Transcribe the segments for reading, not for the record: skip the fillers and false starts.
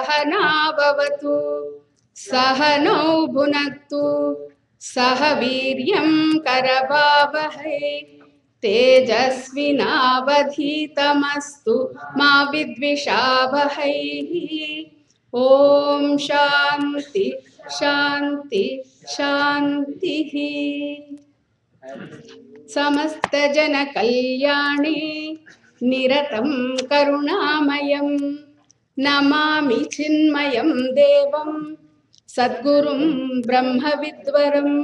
सहनाववतु सहनौ भुनक्तु सह वीर्यं करवावहै तेजस्विनावधीतमस्तु मा विद्विषावहै। ओम शांति शांति शांतिः। समस्त जन कल्याणे निरतं करुणामयं नमामि चिन्मयं देवं सद्गुरुं ब्रह्मविद्वरम्।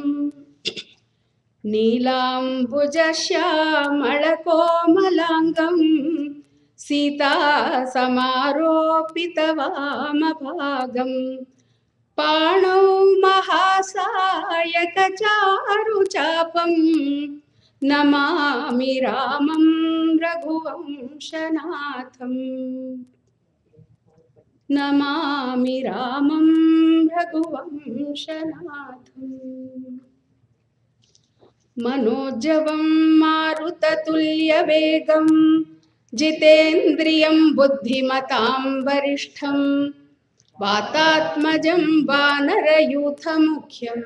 नीलाम्बुजश्यामलकोमलाङ्गं सीतासमारोपितवामभागं पाणौ महासायकचारुचापं नमामि रामं रघुवंशनाथम्। नमामि रामं रघुवंशनाथम्। मनोजवं मारुततुल्यवेगं जितेन्द्रियं बुद्धिमतां वरिष्ठं वातात्मजं वानरयूथमुख्यं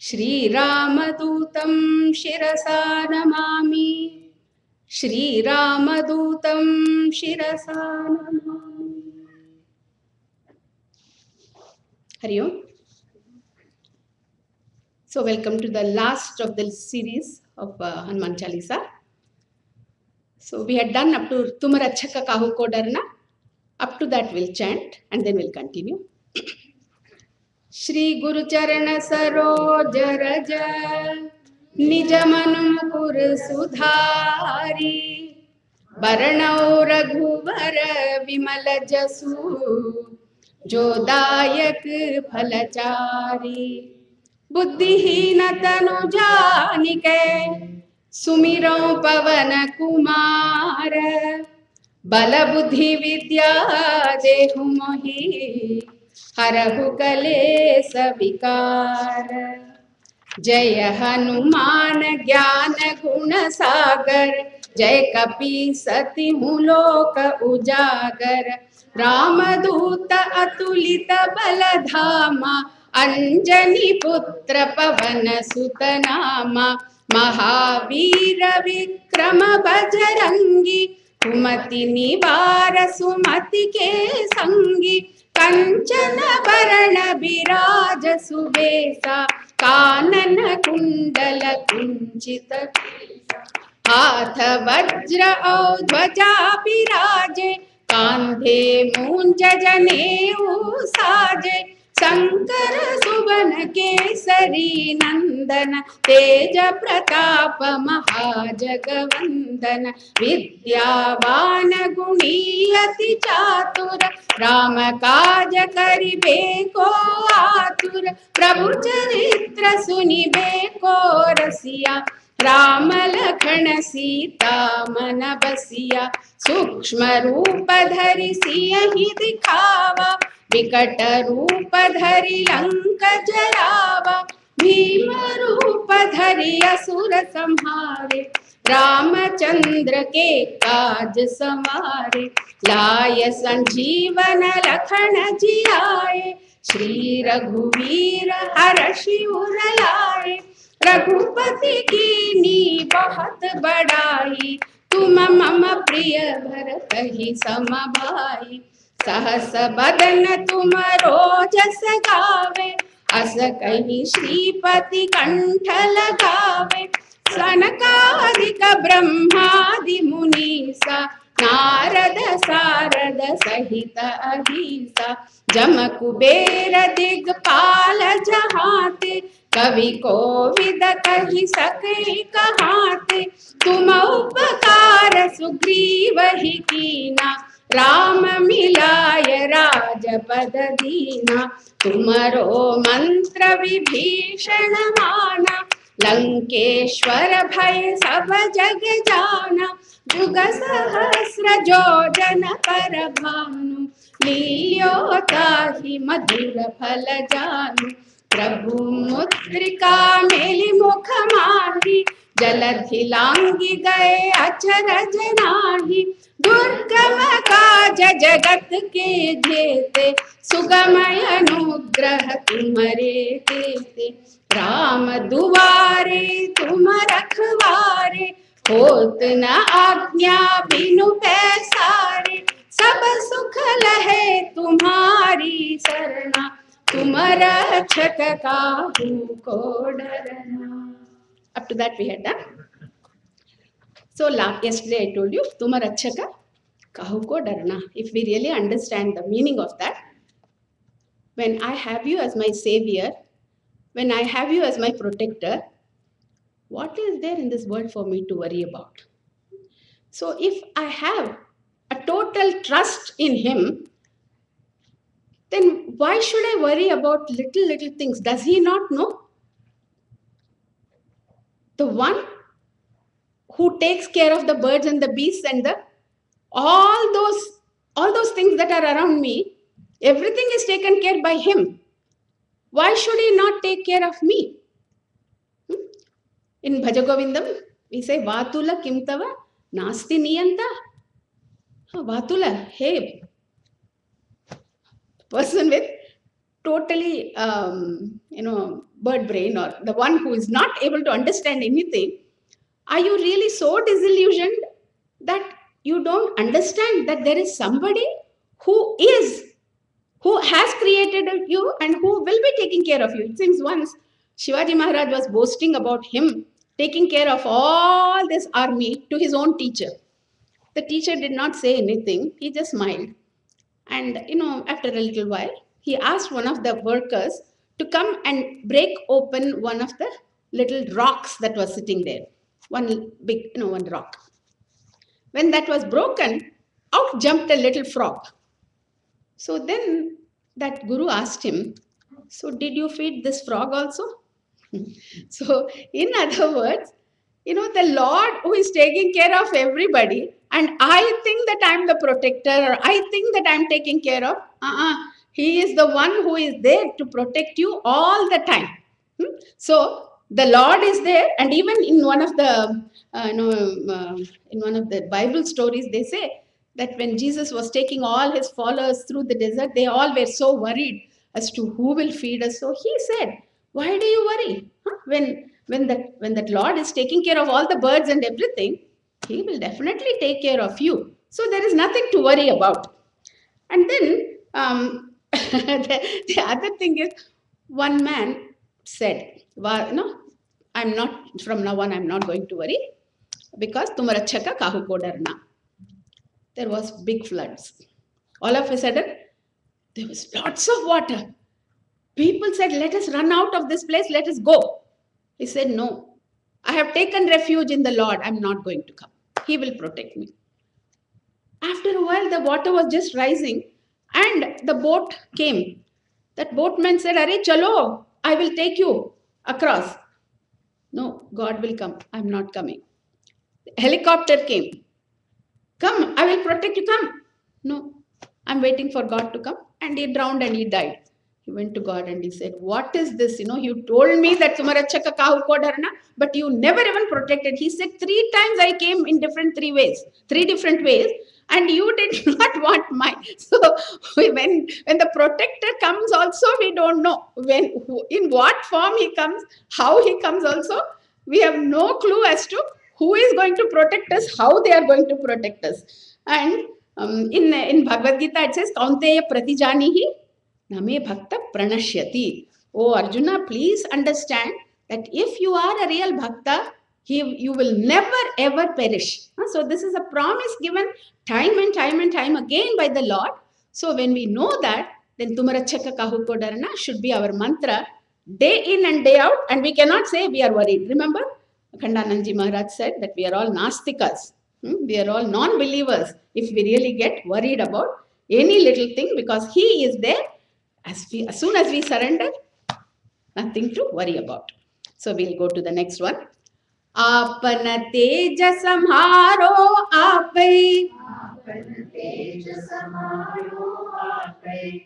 श्रीरामदूतं शिरसा नमामि। श्रीरामदूतं शिरसा नमामि। हरि ओम। So welcome to the last of the series of Hanuman Chaalisa. So we had done up to Tum Rachaka Kahu Ko Darna. Up to that we'll chant and then we'll continue. Shri Guru Charana Saroj Raja Nija Manu Mukur Sudhari Baranau Raghuvara Vimala Jasu Jodayak Phalachari बुद्धिहीन तनु जानिके सुमिरो पवन कुमार बल बुद्धि विद्या देहु मोहि हरहु कलेस विकार। जय हनुमान ज्ञान गुण सागर जय कपि सतिहु लोक उजागर। रामदूत अतुलित बल धामा अंजनी पुत्र पवन सुत नामा। महावीर विक्रम बजरंगी कुमति निवार सुमति के संगी। कंचन वरण विराज सुबेसा कानन कुंडल कुंचित हाथ वज्र और ध्वजा विराजे कांधे मूंज जनेऊ साजे। शंकर सुवन केसरी नंदन तेज प्रताप महाजगवंदन। विद्यावान गुणी अति चातुर राम काज करिबे को आतुर। प्रभु चरित्र सुनिबे को रसिया राम लखन सीता मन बसिया। सूक्ष्म रूप धरि सियहि दिखावा विकट रूप धरि लंक जरावा। भीम रूप धरि असुर संहारे रामचंद्र के काज सवारे। लाय संजीवन लखन जियाए श्री रघुवीर हर्षि उर लाए। रघुपति कीनी बहुत बड़ाई तुम मम प्रिय भरतहि सम भाई। सहस बदन तुम रोजस गावे अस कहीं श्रीपति कंठ लगावे। सनकादिक ब्रह्मादि मुनीसा नारद सारद सहित अहिसा। जम कुबेर दिगपाल जहाते कवि कोविद कहि सके कहाते। तुम उपकार सुग्रीव ही कीना राम मिलाय राजपद दीना। तुमरो मंत्र विभीषण माना लंकेश्वर भय सब जग जाना। जुग सहस्र जोजन पर भानु लील्यो ताहि मधुर फल जानु। प्रभु मुद्रिका मेली मुख माही, जलधि लांगी गए अचरज नाही। दुर्गम काज जगत के जेते, सुगमय अनुग्रह तुम्हारे तेते। राम दुआरे तुम रखवारे, होत न आज्ञा बिनु पैसारे। सब सुख लहे तुम्हारी सरना, तुम रक्षक काहू को डरना. Up to that we had done. So yesterday I told you, तुम रक्षक काहू को डरना. If we really understand the meaning of that, when I have you as my savior, when I have you as my protector, what is there in this world for me to worry about? So if I have a total trust in him, then why should I worry about little things? Does he not know? The one who takes care of the birds and the beasts and all those things that are around me, everything is taken care by him. Why should he not take care of me? In Bhajagovindam, we say, Vatula kimtava nasti niyanta. Vatula, hey, person with totally, bird brain, or the one who is not able to understand anything, are you really so disillusioned that you don't understand that there is somebody who has created you and who will be taking care of you? It seems once Shivaji Maharaj was boasting about him taking care of all this army to his own teacher. The teacher did not say anything. He just smiled. And, after a little while, he asked one of the workers to come and break open one of the little rocks that was sitting there. One big, one rock. When that was broken, out jumped a little frog. So then that guru asked him, so did you feed this frog also? So in other words, the Lord who is taking care of everybody, and I think that I'm the protector, or I think that I'm taking care of, he is the one who is there to protect you all the time. So the Lord is there, and even in one of the in one of the Bible stories, they say that when Jesus was taking all his followers through the desert, they all were so worried as to who will feed us. So he said, why do you worry? When that Lord is taking care of all the birds and everything, he will definitely take care of you. So there is nothing to worry about. And then the other thing is, one man said, I'm not, from now on, I'm not going to worry, because tum rachaka kahu ko darna. There was big floods. All of a sudden, there was lots of water. People said, let us run out of this place, let us go. He said, no, I have taken refuge in the Lord, I'm not going to come. He will protect me. After a while, the water was just rising and the boat came. That boatman said, Arey, chalo, I will take you across. No, God will come, I'm not coming. The helicopter came. Come, I will protect you, come. No, I'm waiting for God to come. And he drowned and he died. He went to God and he said, what is this? You told me that tumarachaka kahu ko darna, but you never even protected. He said, 3 times I came in three different ways, and you did not want mine. So when the protector comes also, we don't know in what form he comes, how he comes also. We have no clue as to who is going to protect us, how they are going to protect us. And in Bhagavad Gita it says, Kaunteya pratijanihi Name Bhakta Pranashyati. Oh Arjuna, please understand that if you are a real Bhakta, you will never ever perish. So this is a promise given time and time again by the Lord. So when we know that, then Tumarachaka Kahu ko darna should be our mantra day in and day out, and we cannot say we are worried. Remember, Khandananji Maharaj said that we are all Nastikas. We are all non-believers if we really get worried about any little thing, because he is there. As soon as we surrender, nothing to worry about. So we'll go to the next one. Apana teja samharo apai,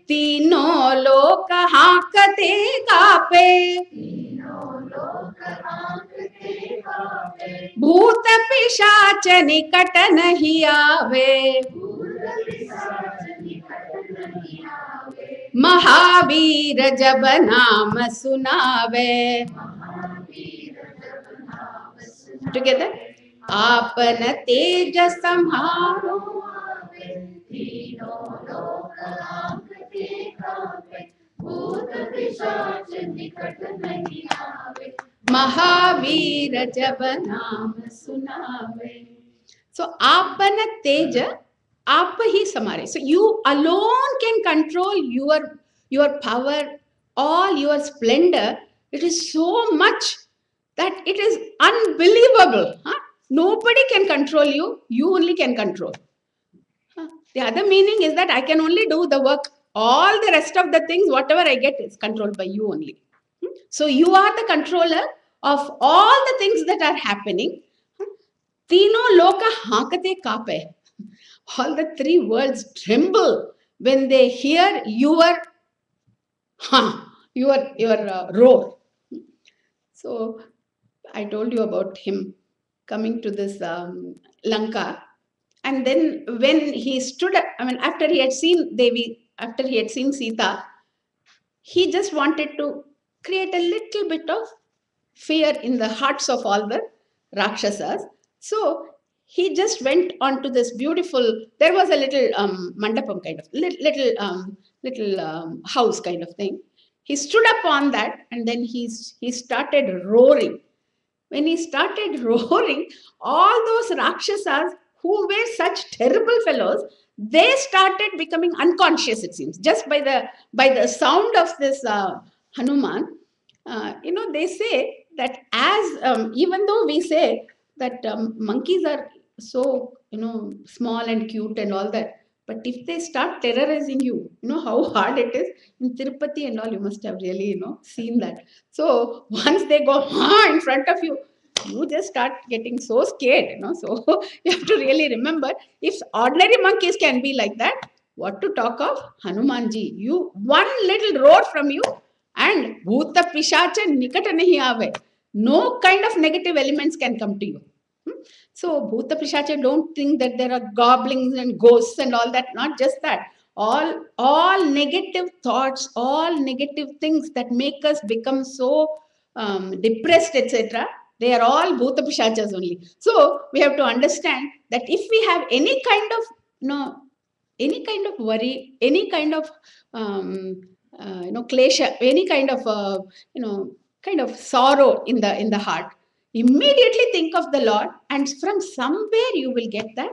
तीनों लोक हाँकते कापे, भूत पिशाच निकट नहीं आवे, महावीर जब नाम सुनावे। टुगेदर, आपन तेज संहारो, महावीर जब नाम सुनावे. So आपन तेज, आप ही समारे. So you alone can control your power, all your splendor. It is so much that it is unbelievable. Huh? Nobody can control you. You only can control. Huh? The other meaning is that I can only do the work. All the rest of the things, whatever I get, is controlled by you only. So you are the controller of all the things that are happening. Tino loka hankate kape. All the three worlds tremble when they hear your roar. So I told you about him coming to this Lanka, and then when he stood up, I mean, after he had seen Devi, after he had seen Sita, he just wanted to create a little bit of fear in the hearts of all the Rakshasas. So he just went on to this beautiful, there was a little mandapam kind of, little house kind of thing. He stood up on that, and then he started roaring. When he started roaring, all those Rakshasas who were such terrible fellows, they started becoming unconscious, it seems, just by the sound of this Hanuman. They say that as even though we say that monkeys are so small and cute and all that, but if they start terrorizing you, you know how hard it is. In Tirupati and all, you must have really seen that. So once they go in front of you, you just start getting so scared. So you have to really remember, if ordinary monkeys can be like that, what to talk of Hanumanji? You, one little roar from you, and bhuta pishacha nikata nahi aave. No kind of negative elements can come to you. So bhuta pishacha, don't think that there are goblins and ghosts and all that. Not just that. All negative thoughts, all negative things that make us become so depressed, etc. They are all bhuta pishachas only. So we have to understand that if we have any kind of any kind of worry, any kind of klesha, any kind of sorrow in the heart, immediately think of the Lord, and from somewhere you will get that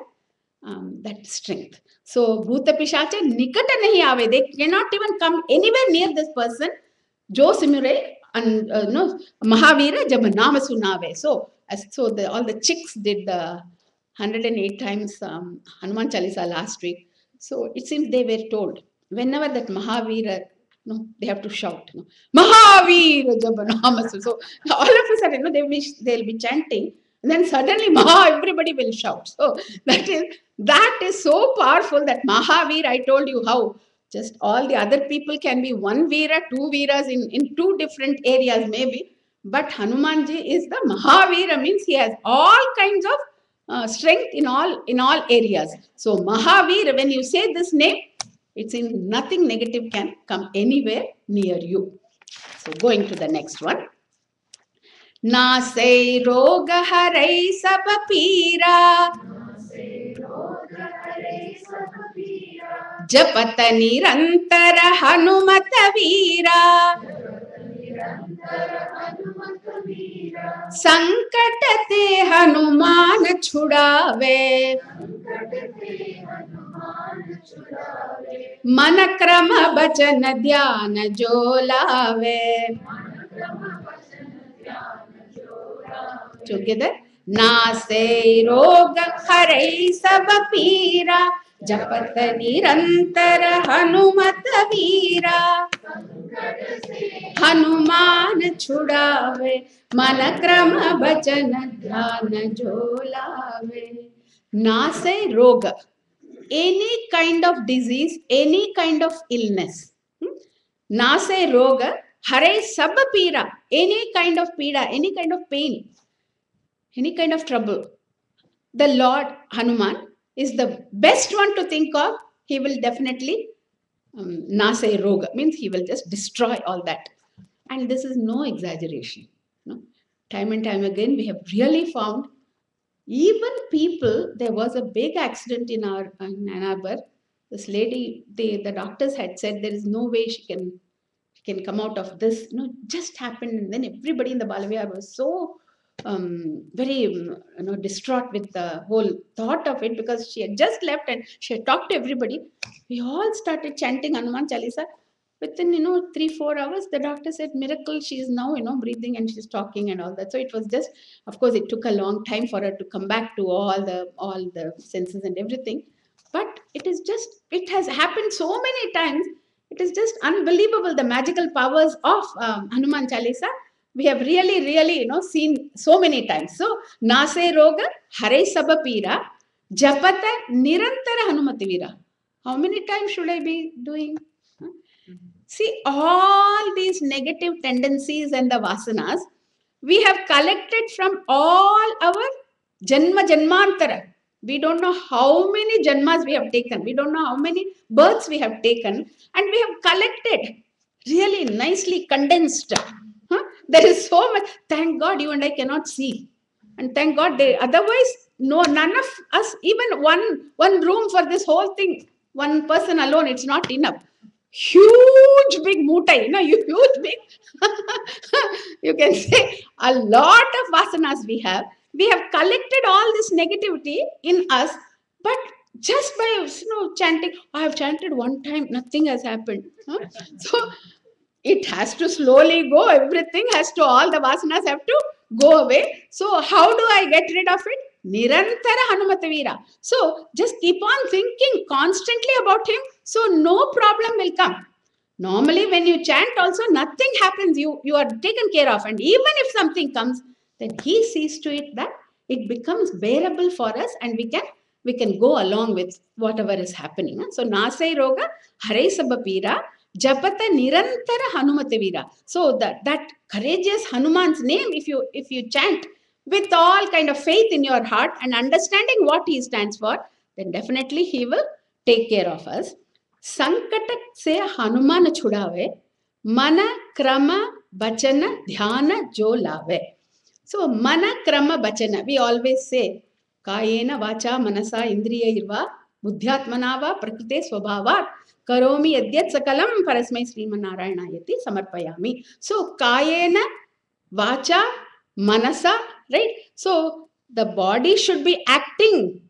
strength. So bhuta pishacha nikata nahi aave. They cannot even come anywhere near this person. Jo simure and Mahavira jab naam sunave. So all the chicks did the 108 times Hanuman Chaalisa last week. So it seems they were told, whenever that Mahavira, they have to shout, Mahavira jab naam sunave. So all of a sudden, they'll be chanting, and then suddenly everybody will shout. So that is so powerful, that Mahavir, I told you how just all the other people can be one Veera, two Veeras in two different areas maybe, but Hanumanji is the Mahavira, means he has all kinds of strength in all areas. So Mahavir, when you say this name, it seems nothing negative can come anywhere near you. So going to the next one. नासै रोग हरै सब पीरा, जपत निरंतर हनुमत वीरा, संकट ते हनुमान छुड़ावे, मन क्रम बचन ध्यान जो लावे. Together, नासे रोग हरै सब पीरा, जपत निरंतर हनुमत वीरा, हनुमान छुड़ावे, मन क्रम बचन ध्यान जो लावे. नासे रोग, any kind of disease, any kind of illness. Nase roga, hare sab pira, any kind of pida, any kind of pain, any kind of trouble. The Lord Hanuman is the best one to think of. He will definitely nase roga, means he will just destroy all that. And this is no exaggeration. No? Time and time again, we have really found even people, there was a big accident in Ann Arbor. This lady, the doctors had said there is no way she can come out of this. Just happened, and then everybody in the Balavihar was so very distraught with the whole thought of it, because she had just left and she had talked to everybody. We all started chanting Hanuman Chalisa. Within 3-4 hours, the doctor said, miracle, she is now breathing and she's talking and all that. So it was just, of course, it took a long time for her to come back to all the senses and everything. But it has happened so many times. It is just unbelievable, the magical powers of Hanuman Chalisa. We have really seen so many times. So nase roga hare saba pira japata nirantara hanumati vira. How many times should I be doing? See, all these negative tendencies and the vasanas we have collected from all our janma janmantara. We don't know how many janmas we have taken. We don't know how many births we have taken, and we have collected really nicely condensed. There is so much. Thank God you and I cannot see, and thank God otherwise none of us, even one room for this whole thing, one person alone, it's not enough. Huge big mutai, huge big. You can say a lot of vasanas we have. We have collected all this negativity in us, but just by chanting, I have chanted one time, nothing has happened. So it has to slowly go. Everything has to, all the vasanas have to go away. So how do I get rid of it? Nirantara Hanumatavira. So just keep on thinking constantly about him, so no problem will come. Normally when you chant also, nothing happens. You are taken care of. And even if something comes, then he sees to it that it becomes bearable for us, and we can go along with whatever is happening. So Nasai Roga Hare Sabapira Japata Nirantara Hanumatavira. So that courageous Hanuman's name, if you chant with all kind of faith in your heart and understanding what he stands for, then definitely he will take care of us. Sankata se Hanuman chudave, mana krama bachana dhyana jo lave. So mana krama bachana, we always say, kayena vacha manasa indriya irva buddhyatmanava prakrite swabhavat karomi yadyat sakalam parasmai srimanarayanayati samarpayami. So kayena vacha manasa, right? So the body should be acting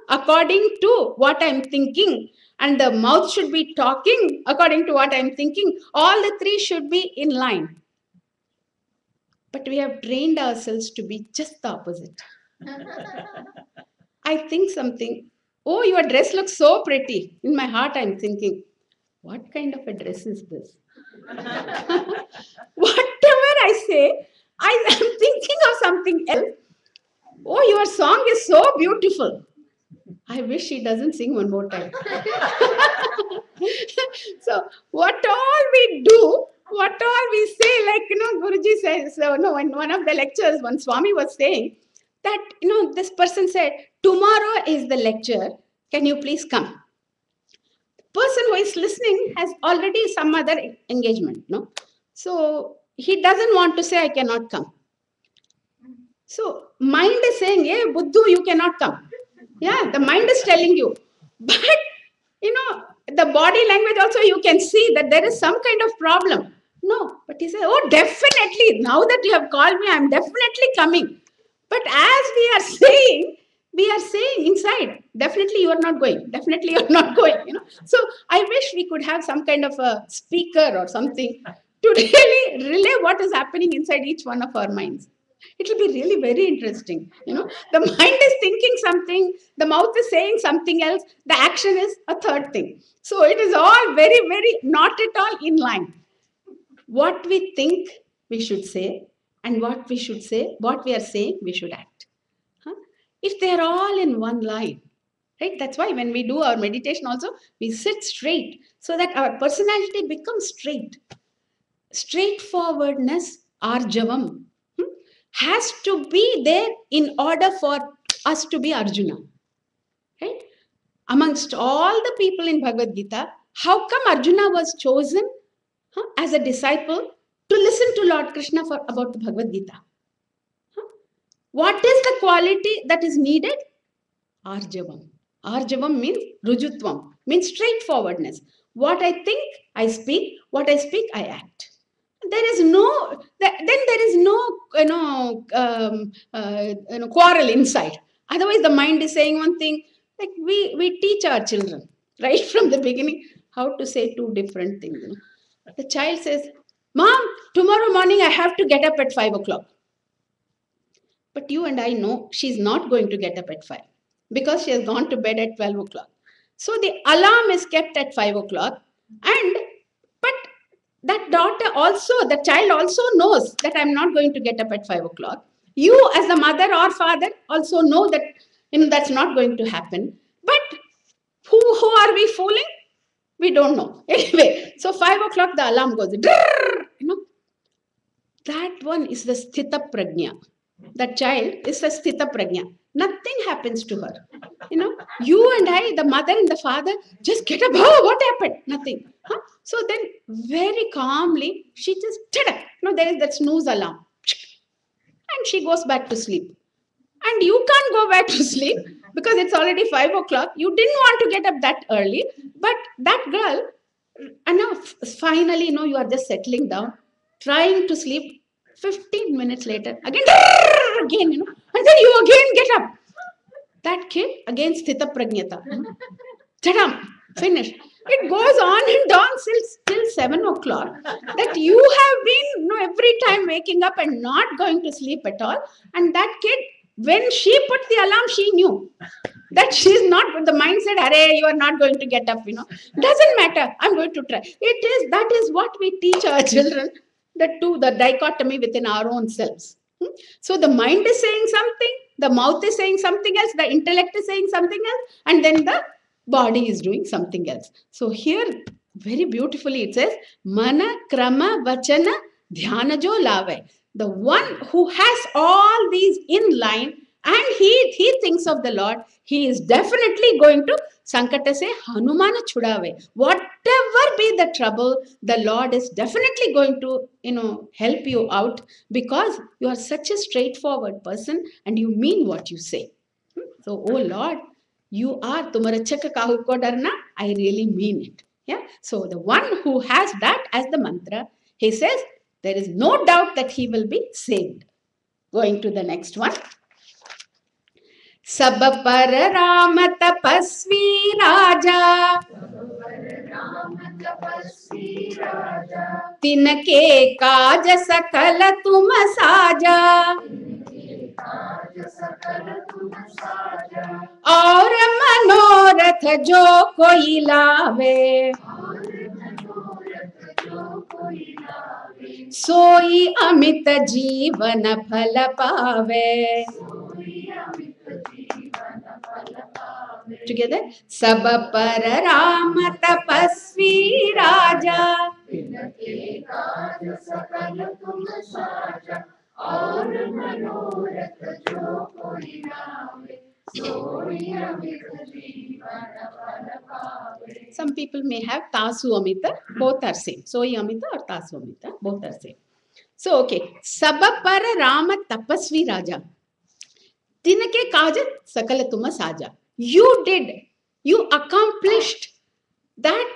according to what I'm thinking, and the mouth should be talking according to what I'm thinking. All the three should be in line. But we have trained ourselves to be just the opposite. I think something, oh, your dress looks so pretty. In my heart, I'm thinking, what kind of a dress is this? Whatever I say, I am thinking of something else. Oh, your song is so beautiful. I wish she doesn't sing one more time. So, what all we do, what all we say, like, Guruji says, in one of the lectures, one Swami was saying that, this person said, tomorrow is the lecture, can you please come? The person who is listening has already some other engagement, So, he doesn't want to say, I cannot come. So, mind is saying, hey, Buddhu, you cannot come. Yeah, the mind is telling you. But, the body language also, you can see that there is some kind of problem. No, but he said, oh, definitely. Now that you have called me, I am definitely coming. But as we are saying inside, definitely you are not going. Definitely you are not going. So I wish we could have some kind of a speaker or something to really relay what is happening inside each one of our minds. It will be really very interesting. The mind is thinking something, the mouth is saying something else, the action is a third thing. So it is all very, very not at all in line. What we think we should say, and what we are saying, we should act. If they are all in one line, Right? That's why when we do our meditation also, we sit straight so that our personality becomes straight. Straightforwardness, arjavam, has to be there in order for us to be Arjuna. Right? Amongst all the people in Bhagavad Gita, how come Arjuna was chosen as a disciple to listen to Lord Krishna about the Bhagavad Gita? What is the quality that is needed? Arjavam. Arjavam means rujutvam, means straightforwardness. What I think, I speak. What I speak, I act. There is no, then there is no, quarrel inside. Otherwise, the mind is saying one thing. Like we teach our children right from the beginning how to say two different things. The child says, "Mom, tomorrow morning I have to get up at 5 o'clock." But you and I know she's not going to get up at 5 because she has gone to bed at 12 o'clock. So the alarm is kept at 5 o'clock. But that the child also knows that I'm not going to get up at 5 o'clock. You as the mother or father also know that that's not going to happen. But who are we fooling? We don't know. Anyway, so 5 o'clock the alarm goes. That one is the sthita prajna. That child is a sthita prajna. Nothing happens to her. You and I, the mother and the father, just get up. Oh, what happened? Nothing. So then, very calmly, she just, there is that snooze alarm. And she goes back to sleep. And you can't go back to sleep because it's already 5 o'clock. You didn't want to get up that early. But that girl, finally, you are just settling down, trying to sleep. 15 minutes later, again, and then you again get up. That kid, again, sthita prajnata. Tadam, finish. It goes on and on till 7 o'clock. That you have been every time waking up and not going to sleep at all. And that kid, when she put the alarm, she knew that she's not, the mind said, "Arey, you are not going to get up, Doesn't matter, I'm going to try." That is what we teach our children, the dichotomy within our own selves. So the mind is saying something, the mouth is saying something else, the intellect is saying something else, and then the body is doing something else. So here, very beautifully it says, Mana, Krama, Vachana, Dhyanajo Lave. The one who has all these in line and he thinks of the Lord, he is definitely going to Sankata say Hanuman Chaalisa. Whatever be the trouble, the Lord is definitely going to help you out because you are such a straightforward person and you mean what you say. So, oh Lord, you are Tumarachaka Kahu ko darna. I really mean it. Yeah. So the one who has that as the mantra, he says there is no doubt that he will be saved. Going to the next one. सब पर राम तपस्वी राजा तिनके काज सकल तुम साजा और मनोरथ जो कोई लावे सोई अमित जीवन फल पावे. Together, सब पर राम तपस्वी राजा Some people may have Tasu Amita, both are same. Soi Amita or Tasu Amita, both are same. So, okay. Sabha para Rama Tapasvi Raja. Tinake Kaja Sakala Tuma Saja. You accomplished that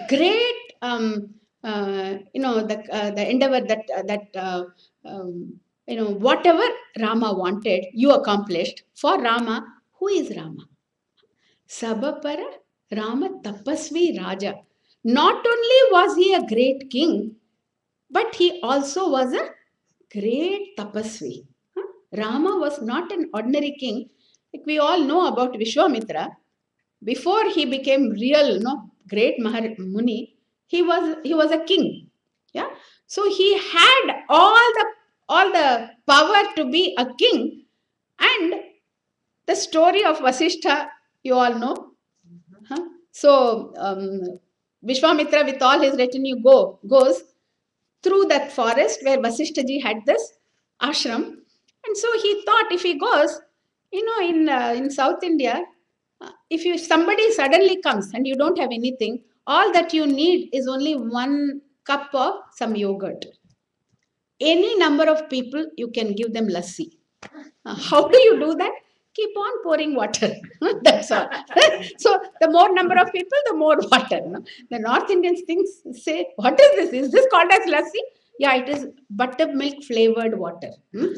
great, the endeavor that whatever Rama wanted, you accomplished. For Rama, who is Rama? Sabha para Rama Tapasvi Raja. Not only was he a great king, but he also was a great Tapasvi. Rama was not an ordinary king. Like we all know about Vishwamitra. Before he became real, great Muni, he was a king. Yeah. So he had all the power to be a king. And the story of Vasishtha, You all know. Huh? So Vishwamitra with all his retinue goes through that forest where Vasishthaji had this ashram. And so he thought if he goes, in South India, if somebody suddenly comes and you don't have anything, all that you need is only 1 cup of some yogurt. Any number of people, you can give them lassi. How do you do that? Keep on pouring water. That's all. So the more number of people, the more water. No? The North Indians say, what is this? Is this called as lassi? Yeah, it is buttermilk flavored water.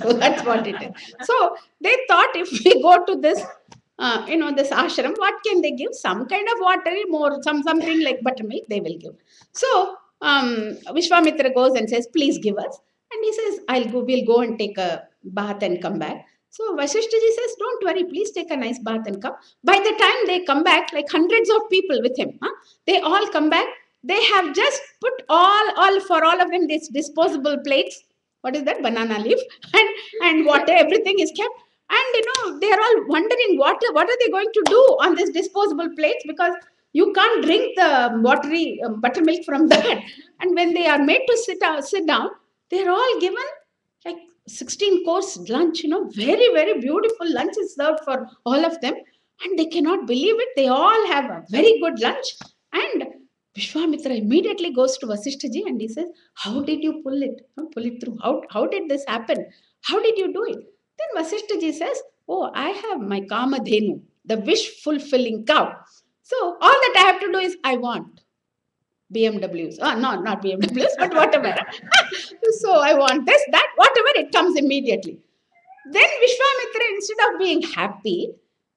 So that's what it is. So they thought if we go to this, this ashram, what can they give? Some kind of water, more something like buttermilk they will give. So Vishwamitra goes and says, please give us. And he says, we'll go and take a bath and come back. So Vasishthaji says, don't worry, please take a nice bath and come. By the time they come back, like hundreds of people with him, they all come back. They have just put for all of them, these disposable plates. What is that? Banana leaf and water, everything is kept. And they are all wondering what are they going to do on this disposable plates, because you can't drink the watery buttermilk from that. And when they are made to sit down, they're all given like 16-course lunch, very, very beautiful lunch is served for all of them. And they cannot believe it. They all have a very good lunch. And Vishwamitra immediately goes to Vasishthaji and he says, how did you pull it through? How did this happen? How did you do it? Then Vasishthaji says, oh, I have my Kamadhenu, the wish-fulfilling cow. So all that I have to do is I want BMWs. No, not BMWs, but whatever. So I want this, that, whatever, it comes immediately. Then Vishwamitra, instead of being happy,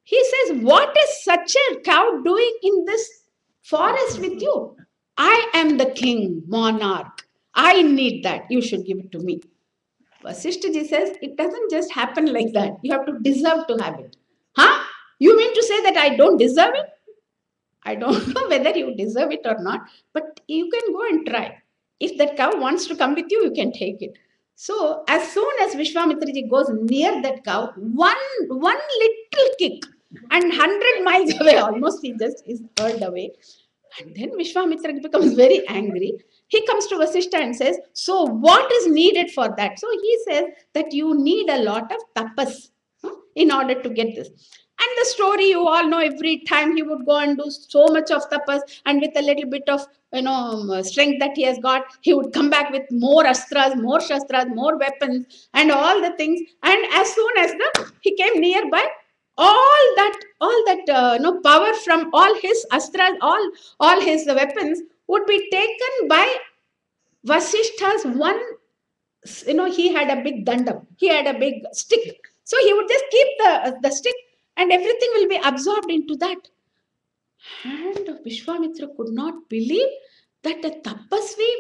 he says, what is such a cow doing in this forest with you? I am the king, monarch. I need that. You should give it to me. Vasishthaji says, it doesn't just happen like that. You have to deserve to have it. Huh? You mean to say that I don't deserve it? I don't know whether you deserve it or not, but you can go and try. If that cow wants to come with you, you can take it. So as soon as Vishwamitraji goes near that cow, one little kick and 100 miles away, almost he just is hurled away. And then Vishwamitra becomes very angry. He comes to Vasishtha and says, so what is needed for that? So he says that you need a lot of tapas in order to get this. And the story you all know, every time he would go and do so much of tapas, and with a little bit of strength that he has got, he would come back with more astras, more shastras, more weapons, and all the things. And as soon as he came nearby, all that power from all his astras, all his weapons would be taken by Vasishtha's one. He had a big dandam. He had a big stick. So he would just keep the stick, and everything will be absorbed into that. And Vishwamitra could not believe that a tapasvi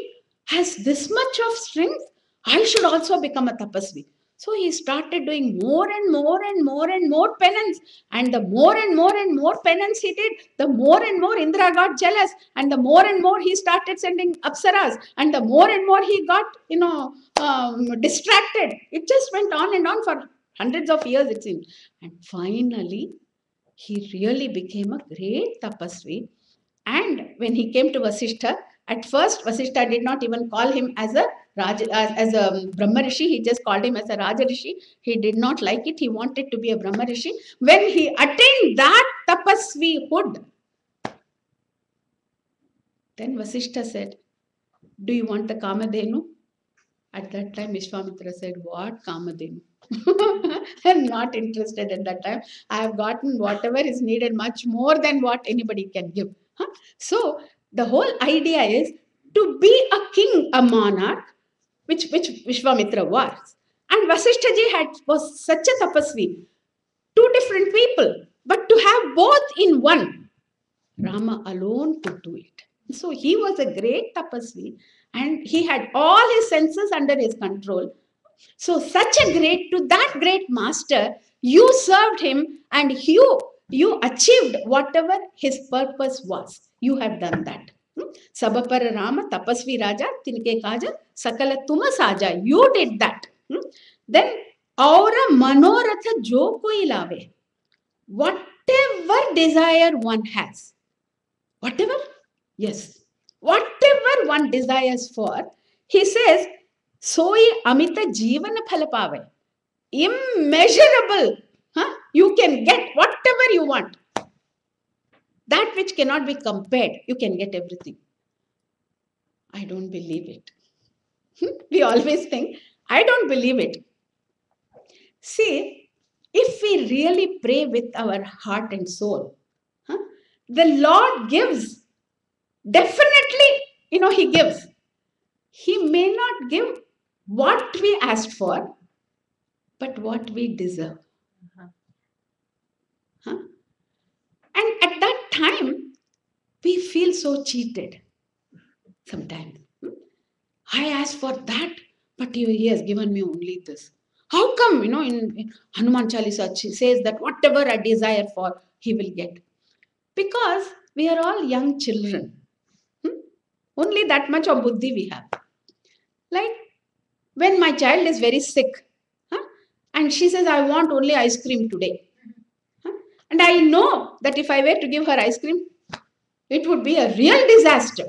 has this much of strength. I should also become a tapasvi. So he started doing more and more and more and more penance. And the more and more and more penance he did, the more and more Indra got jealous. And the more and more he started sending apsaras. And the more and more he got, distracted. It just went on and on for hundreds of years, it seems. And finally, he really became a great tapasvi. And when he came to Vasishtha, at first Vasishtha did not even call him as a Brahma Rishi. He just called him as a Raja Rishi. He did not like it. He wanted to be a Brahma Rishi. When he attained that tapasvihood, then Vasishtha said, do you want the Kamadhenu? At that time, Vishwamitra said, what Kamadhenu? I'm not interested at that time. I have gotten whatever is needed, much more than what anybody can give. So the whole idea is to be a king, a monarch, which Vishwamitra was. And Vasishthaji was such a tapasvi. Two different people, but to have both in one, Rama alone could do it. So he was a great tapasvi, and he had all his senses under his control. So to that great master, you served him, and you achieved whatever his purpose was. You have done that. Sabapara Rama Tapasvi Raja Tinke Kaja Sakala Tuma Saja. You did that. Then Aura Manoratha Jo Koi Lave. whatever desire one has, whatever, yes, whatever one desires for, he says, soi amita jivana phala pave. Immeasurable. Huh? You can get whatever you want. That which cannot be compared, you can get everything. I don't believe it. We always think, I don't believe it. See, if we really pray with our heart and soul, huh, the Lord gives. Definitely, He gives. He may not give what we asked for, but what we deserve. Huh? And at that time, we feel so cheated sometimes. I asked for that, but he has given me only this. How come, in Hanuman Chaalisa says that whatever I desire for, he will get? Because we are all young children. Only that much of buddhi we have. Like when my child is very sick, huh, and she says, I want only ice cream today. Huh, and I know that if I were to give her ice cream, it would be a real disaster.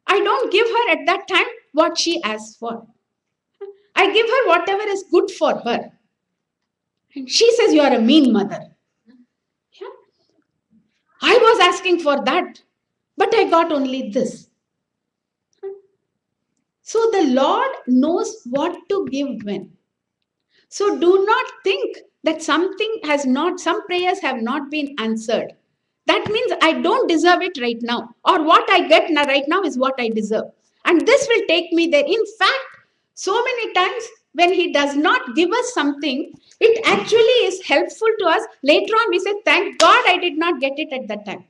I don't give her at that time what she asks for. I give her whatever is good for her. And she says, you are a mean mother. Yeah? I was asking for that, but I got only this. So the Lord knows what to give when. So do not think that some prayers have not been answered. That means I don't deserve it right now. Or what I get right now is what I deserve. And this will take me there. In fact, so many times when He does not give us something, it actually is helpful to us. Later on, we say, thank God I did not get it at that time.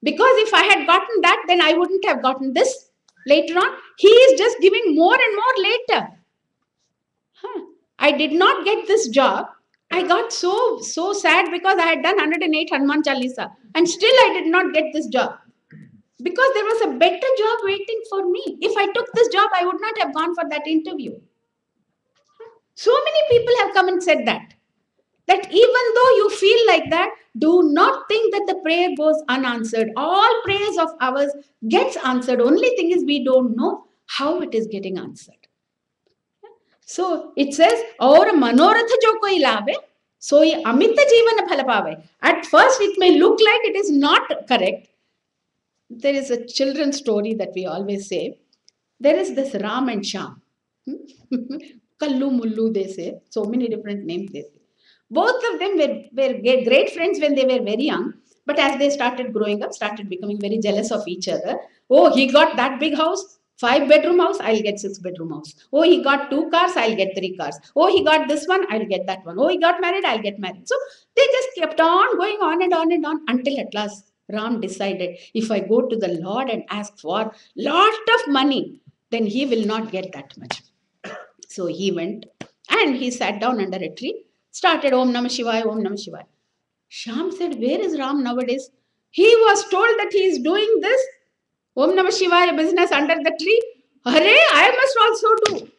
Because if I had gotten that, then I wouldn't have gotten this. Later on, He is just giving more and more later. I did not get this job. I got so sad because I had done 108 Hanuman Chaalisa and still I did not get this job. Because there was a better job waiting for me. If I took this job, I would not have gone for that interview. So many people have come and said that. That even though you feel like that, do not think that the prayer goes unanswered. All prayers of ours gets answered. Only thing is we don't know how it is getting answered. So it says, "Aur manoratha jo koi lave, soi amita jivana phala pave." At first, it may look like it is not correct. There is a children's story that we always say. There is this Ram and Shyam. Kallu Mullu, they say. So many different names they say. Both of them were great friends when they were very young. But as they started growing up, started becoming very jealous of each other. Oh, he got that big house. 5-bedroom house, I'll get 6-bedroom house. Oh, he got 2 cars, I'll get 3 cars. Oh, he got this one, I'll get that one. Oh, he got married, I'll get married. So they just kept on going on and on and on until at last Ram decided, if I go to the Lord and ask for lot of money, then he will not get that much. So he went and he sat down under a tree, started Om Namah Shivaya, Om Namah Shivaya. Shyam said, where is Ram nowadays? He was told that he is doing this Om Namah Shivaya business under the tree. Hare, I must also do.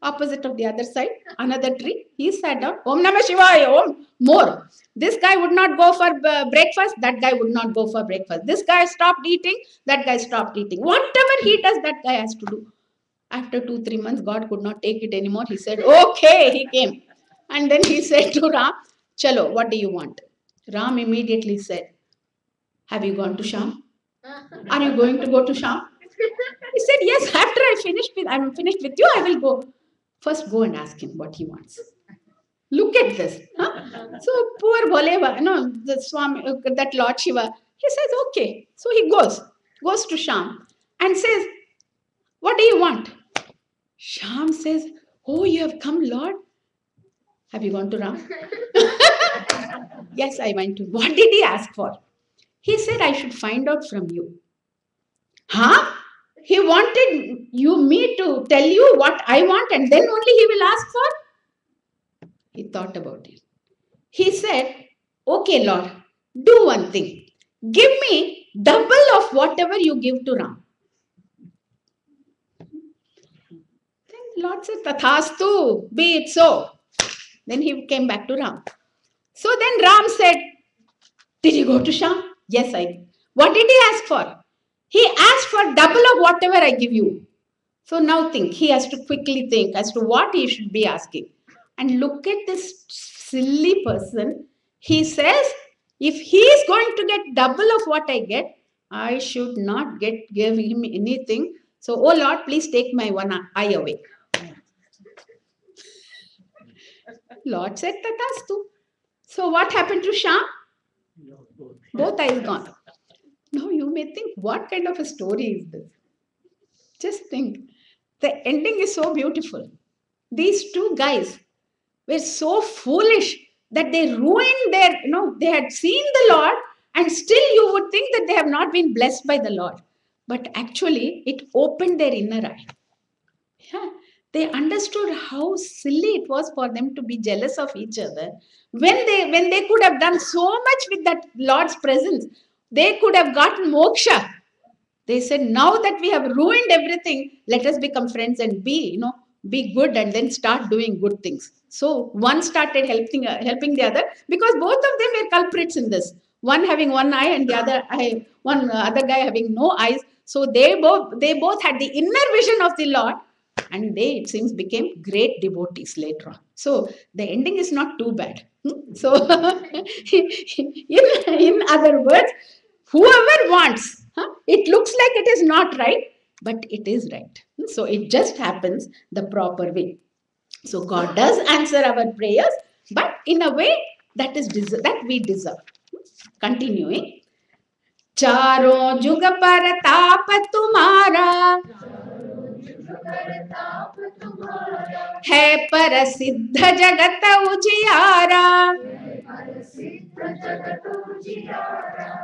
Opposite of the other side, another tree. He sat down. Om Namah Shivaya, Om. More. This guy would not go for breakfast. That guy would not go for breakfast. This guy stopped eating. That guy stopped eating. Whatever he does, that guy has to do. After 2-3 months, God could not take it anymore. He said, okay, he came. And then he said to Ram, Chalo, what do you want? Ram immediately said, have you gone to Shyam? Are you going to go to Shyam? He said, yes, after I'm finished with you, I will go. First, go and ask him what he wants. Look at this. Huh? So poor Bholeva, the Swami, that Lord Shiva, he says, okay. So he goes to Shyam and says, what do you want? Shyam says, oh, you have come, Lord. Have you gone to Ram? Yes, I went to. What did he ask for? He said, I should find out from you. Huh? He wanted me to tell you what I want and then only he will ask for? He thought about it. He said, okay, Lord, do one thing. Give me double of whatever you give to Ram. Then Lord said, Tathastu, be it so. Then he came back to Ram. So then Ram said, did you go to Sham? Yes, I did. What did he ask for? He asked for double of whatever I give you. So now think, he has to quickly think as to what he should be asking. And look at this silly person. He says, if he is going to get double of what I get, I should not give him anything. So, oh Lord, please take my one eye away. Lord said, Tatastu. So what happened to Sham? Both eyes gone. Now you may think, what kind of a story is this? Just think. The ending is so beautiful. These two guys were so foolish that they ruined their, they had seen the Lord, and still you would think that they have not been blessed by the Lord. But actually, it opened their inner eye. Yeah, they understood how silly it was for them to be jealous of each other when they could have done so much with that Lord's presence. They could have gotten moksha. They said, now that we have ruined everything, let us become friends and be good, and then start doing good things. So one started helping the other, because both of them were culprits in this. One having one eye and the other eye, one other guy having no eyes. So they both had the inner vision of the Lord, and they, it seems, became great devotees later on. So the ending is not too bad. So in other words, whoever wants, it looks like it is not right, but it is right. So it just happens the proper way. So God does answer our prayers, but in a way that we deserve. Continuing. चारों जुग पर ताप तुम्हारा है प्रसिद्ध जगत उजियारा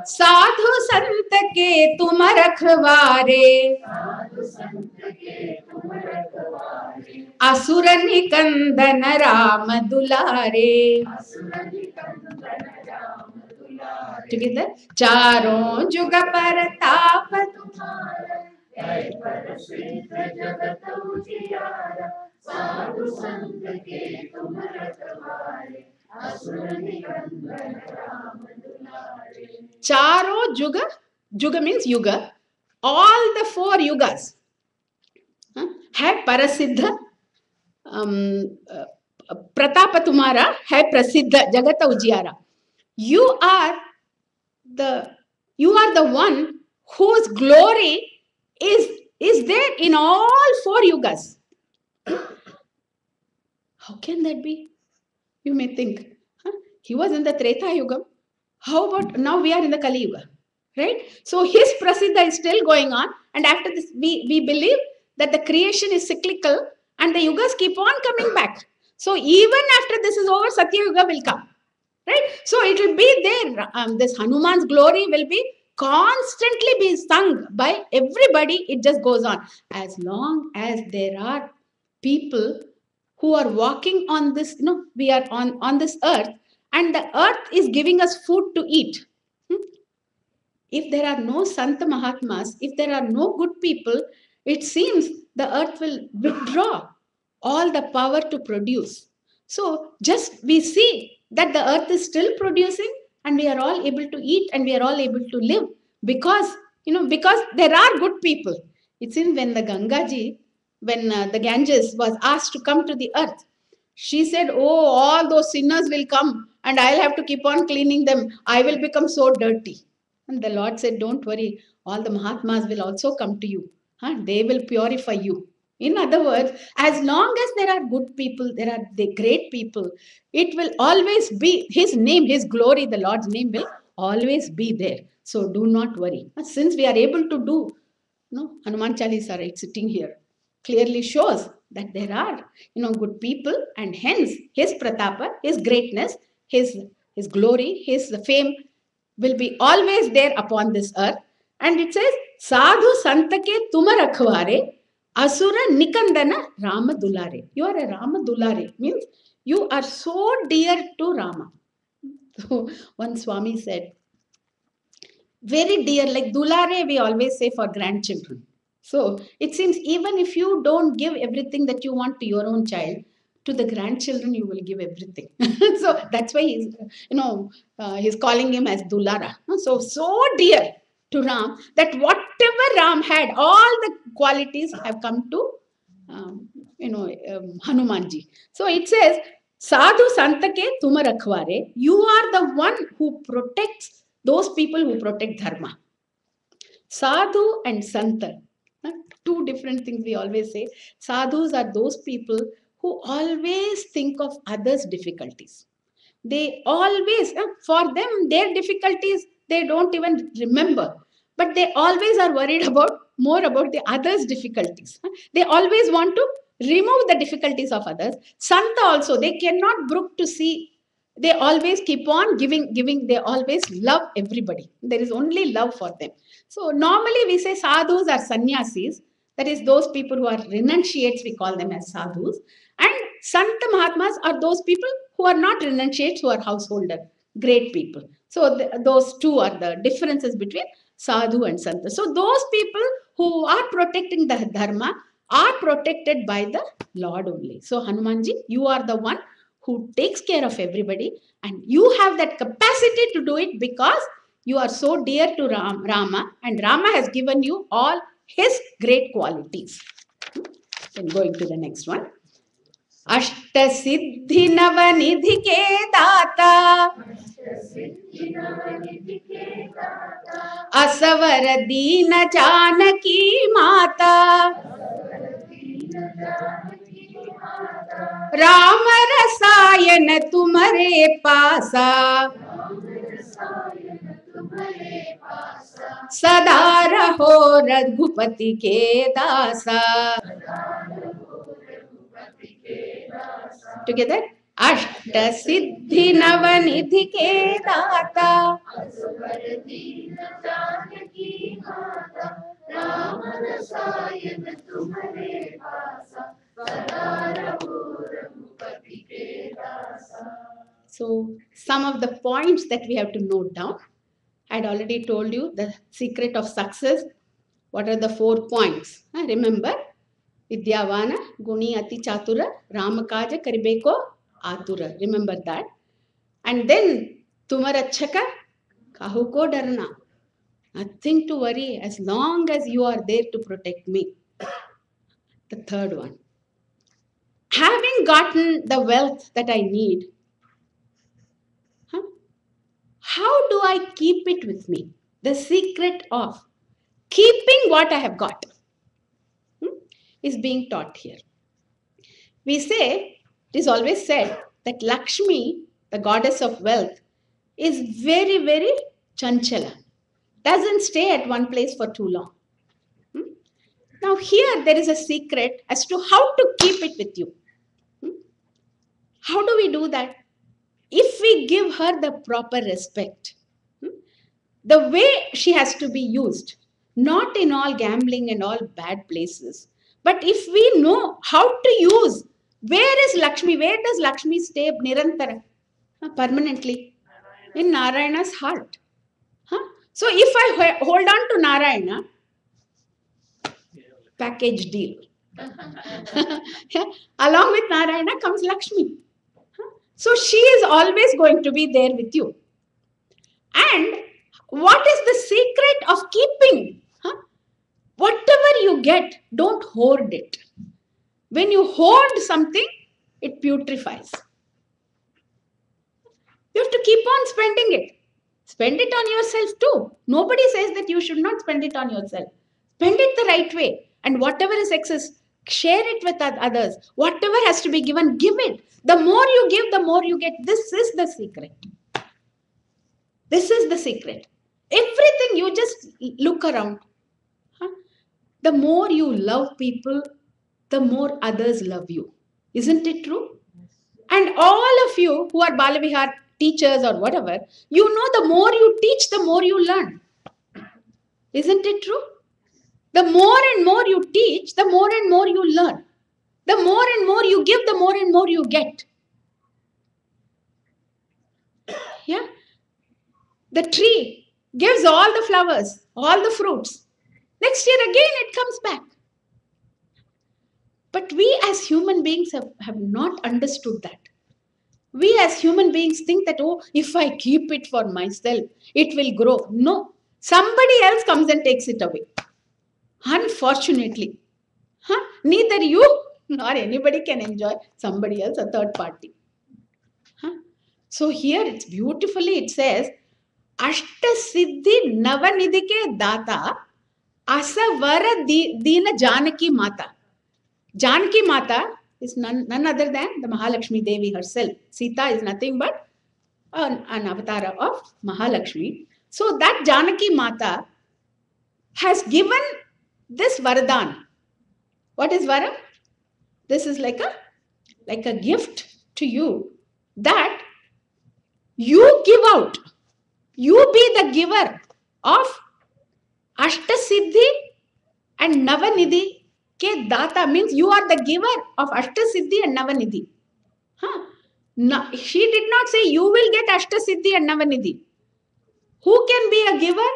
साधु संत के तुम रखवारे असुर निकंदन राम दुलारे टुगेदर चारों जुग पर ताप चारों जुग means yuga, all the four yugas है परसिद्ध, प्रताप तुम्हारा है प्रसिद्ध, जगत उजियारा. You are the one whose glory is there in all four yugas. How can that be? You may think, he was in the Treta Yuga. How about now we are in the Kali Yuga, right? So his prasiddha is still going on, and after this we believe that the creation is cyclical and the yugas keep on coming back. So even after this is over, Satya Yuga will come, right? So it will be there. This Hanuman's glory will be constantly be sung by everybody. It just goes on. As long as there are people who are walking on this, we are on this earth, and the earth is giving us food to eat. If there are no Santa Mahatmas, if there are no good people, it seems the earth will withdraw all the power to produce. So just we see that the earth is still producing, and we are all able to eat, and we are all able to live because there are good people. It seems when the Gangaji, when the Ganges was asked to come to the earth, she said, oh, all those sinners will come and I'll have to keep on cleaning them. I will become so dirty. And the Lord said, don't worry, all the Mahatmas will also come to you. They will purify you. In other words, as long as there are good people, there are the great people, it will always be His name, His glory, the Lord's name will always be there. So do not worry. Since we are able to do, Hanuman Chaalisa, right, sitting here, clearly shows that there are, good people, and hence His pratapa, His greatness, His glory, His fame will be always there upon this earth. And it says, Sadhu Santake Tuma Rakhware, Asura Nikandana Rama Dulare. You are a Rama Dulare, means you are so dear to Rama. So one Swami said, very dear, like Dulare we always say for grandchildren. So it seems even if you don't give everything that you want to your own child, to the grandchildren you will give everything. So that's why he's calling him as Dulara. So dear to Ram that whatever Ram had, all the qualities have come to Hanumanji. So it says, Sadhu Santake Tuma Rakhware, you are the one who protects those people who protect Dharma. Sadhu and Santa, two different things we always say. Sadhus are those people who always think of others' difficulties. They always, for them, their difficulties, they don't even remember. But they always are worried more about the others' difficulties. They always want to remove the difficulties of others. Santa also, they cannot brook to see. They always keep on giving. They always love everybody. There is only love for them. So normally we say sadhus are sannyasis. That is those people who are renunciates, we call them as sadhus. And Santa Mahatmas are those people who are not renunciates, who are householder, great people. So those two are the differences between sadhu and santa. So those people who are protecting the dharma are protected by the Lord only. So Hanumanji, you are the one who takes care of everybody, and you have that capacity to do it because you are so dear to Rama, and Rama has given you all his great qualities. Then going to the next one. अष्ट सिद्धि नवनिधि के दाता, असवर दीन जानकी माता, राम रसायन तुम्हारे पासा, सदा रहो रघुपति के दासा. Together, अष्ट सिद्धि नवनिधि के दाता, So some of the points that we have to note down. I had already told you the secret of success. What are the 4 points? Remember, Vidyavana, Guni Ati Chatura, Ramakaja Karibeko Atura. Remember that. And then Tumarachaka Kahuko Darna. Nothing to worry as long as you are there to protect me. The third one. Having gotten the wealth that I need, how do I keep it with me? The secret of keeping what I have got is being taught here. We say, it is always said that Lakshmi, the goddess of wealth, is very, very chanchala. Doesn't stay at one place for too long. Now here there is a secret as to how to keep it with you. How do we do that? If we give her the proper respect, the way she has to be used, not in all gambling and all bad places, but if we know how to use, where is Lakshmi? Where does Lakshmi stay nirantara, permanently? In Narayana's heart. So if I hold on to Narayana, package deal. Along with Narayana comes Lakshmi. So she is always going to be there with you. And what is the secret of keeping? Whatever you get, don't hoard it. When you hoard something, it putrefies. You have to keep on spending it. Spend it on yourself too. Nobody says that you should not spend it on yourself. Spend it the right way. And whatever is excess, share it with others. Whatever has to be given, give it. The more you give, the more you get. This is the secret. This is the secret. Everything, you just look around. The more you love people, the more others love you. Isn't it true? And all of you who are Balavihar teachers or whatever, you know the more you teach, the more you learn. Isn't it true? The more and more you teach, the more and more you learn. The more and more you give, the more and more you get. Yeah? The tree gives all the flowers, all the fruits. Next year again it comes back. But we as human beings have not understood that. We as human beings think that, oh, if I keep it for myself, it will grow. No, somebody else comes and takes it away. Unfortunately, neither you nor anybody can enjoy somebody else, a third party. So here it's beautifully, it says, Ashta Siddhi Navanidike Data Asavara Dina Janaki Mata. Janaki Mata is none other than the Mahalakshmi Devi herself. Sita is nothing but an avatar of Mahalakshmi. So that Janaki Mata has given this Varadan. What is Vara? This is like a gift to you that you give out. You be the giver of Ashta Siddhi and Navanidhi ke Data, means you are the giver of Ashta Siddhi and Navanidhi. No, she did not say you will get Ashta Siddhi and Navanidhi. Who can be a giver?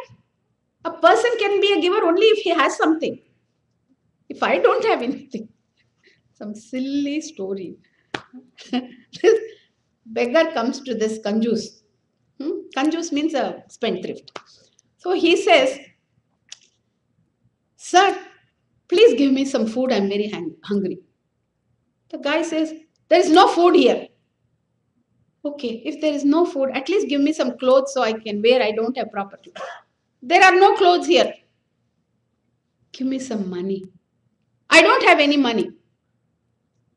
A person can be a giver only if he has something. If I don't have anything. Some silly story. This beggar comes to this Kanjus. Kanjus means a spendthrift. So he says, sir, please give me some food. I'm very hungry. The guy says, there is no food here. Okay, if there is no food, at least give me some clothes so I can wear. I don't have proper clothes. There are no clothes here. Give me some money. I don't have any money.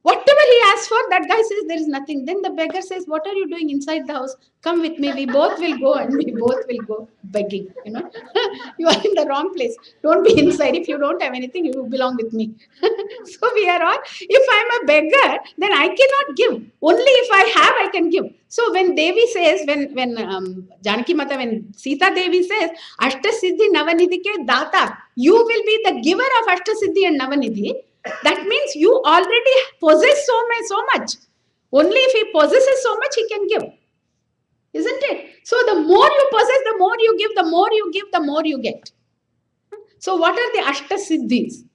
Whatever he asks for, that guy says there is nothing. Then the beggar says, what are you doing inside the house? Come with me. We both will go and we both will go begging. You are in the wrong place. Don't be inside. If you don't have anything, you belong with me. So we are all, if I'm a beggar, then I cannot give. Only if I have, I can give. So when Devi says, when Janaki Mata, when Sita Devi says, Ashta Siddhi Navanidhi ke Data, you will be the giver of Ashta Siddhi and Navanidhi. That means you already possess so much. Only if he possesses so much, he can give. Isn't it? So the more you possess, the more you give, the more you give, the more you get. So what are the Ashta Siddhis?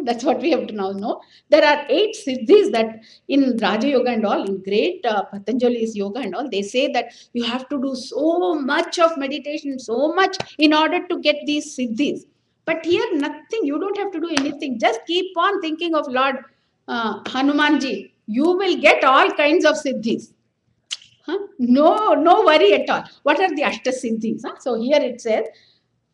That's what we have to now know. There are 8 Siddhis that in Raja Yoga and all, in great Patanjali's Yoga and all, they say that you have to do so much of meditation, so much in order to get these Siddhis. But here, nothing. You don't have to do anything. Just keep on thinking of Lord Hanumanji. You will get all kinds of Siddhis. No worry at all. What are the Ashta Siddhis? So here it says,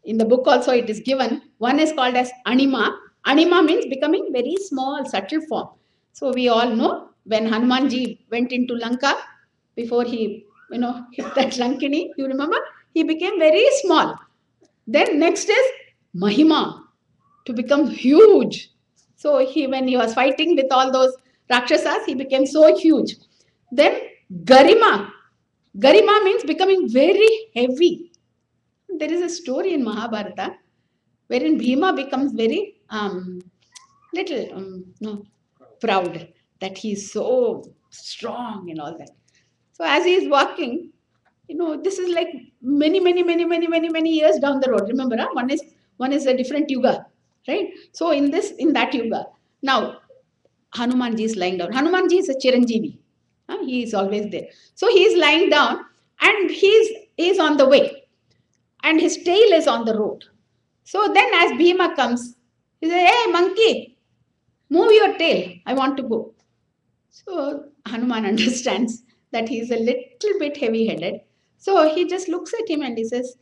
in the book also it is given, one is called as Anima. Anima means becoming very small, subtle form. So we all know when Hanumanji went into Lanka, before he hit that Lankini, you remember? He became very small. Then next is Mahima, to become huge. So when he was fighting with all those Rakshasas, he became so huge. Then Garima. Garima means becoming very heavy. There is a story in Mahabharata wherein Bhima becomes very proud that he is so strong and all that. So as he is walking, this is like many years down the road. Remember, one is a different yuga, right? So in that yuga, now Hanumanji is lying down. Hanumanji is a Chiranjeevi. He is always there. So he is lying down and he is on the way. And his tail is on the road. So then as Bhima comes, he says, hey monkey, move your tail. I want to go. So Hanuman understands that he is a little bit heavy-headed. So he just looks at him and he says,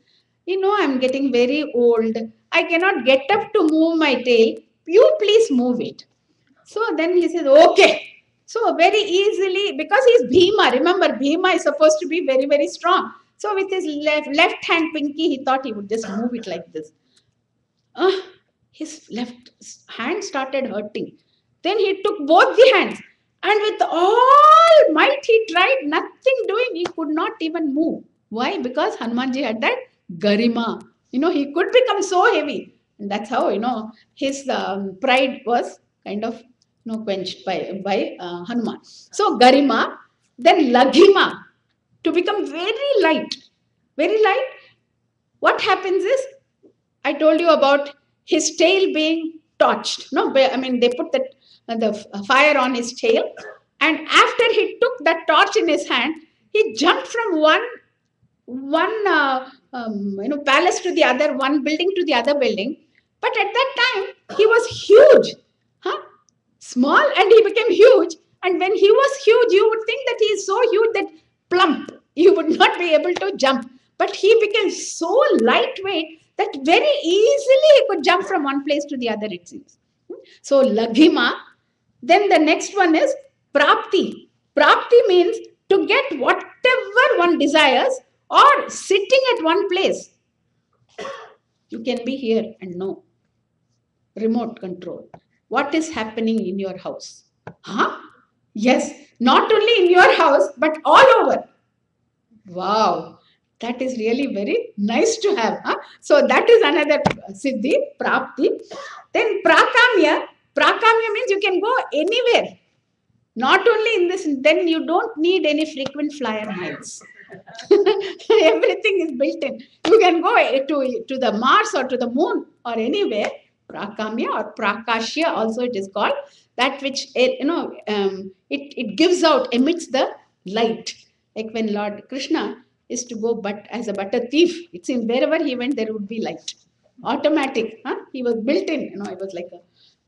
I'm getting very old. I cannot get up to move my tail. You please move it. So then he says, okay. So very easily, because he's Bhima. Remember, Bhima is supposed to be very, very strong. So with his left hand pinky, he thought he would just move it like this. His left hand started hurting. Then he took both the hands. And with all might he tried, nothing doing. He could not even move. Why? Because Hanumanji had that garima. He could become so heavy. And that's how, his pride was kind of quenched by Hanuman. So garima, then laghima, to become very light. Very light. What happens is, I told you about his tail being torched. No, I mean, they put the fire on his tail. And after he took that torch in his hand, he jumped from one palace to the other, one building to the other building. But at that time, he was huge. Huh? Small, and he became huge. And when he was huge, you would think that he is so huge that plump, you would not be able to jump. But he became so lightweight that very easily he could jump from one place to the other, it seems. So Laghima. Then the next one is Prapti. Prapti means to get whatever one desires or sitting at one place. You can be here and know. Remote control. What is happening in your house? Huh? Yes, not only in your house, but all over. Wow, that is really very nice to have. Huh? So that is another siddhi, prapti. Then prakamya. Prakamya means you can go anywhere. Not only in this, then you don't need any frequent flyer miles. Everything is built in. You can go to the Mars or to the moon or anywhere. Prakamya or prakashya also it is called. That which, it gives out, emits the light. Like when Lord Krishna is to go but as a butter thief, it seems wherever he went, there would be light. Automatic. Huh? He was built in, he was like a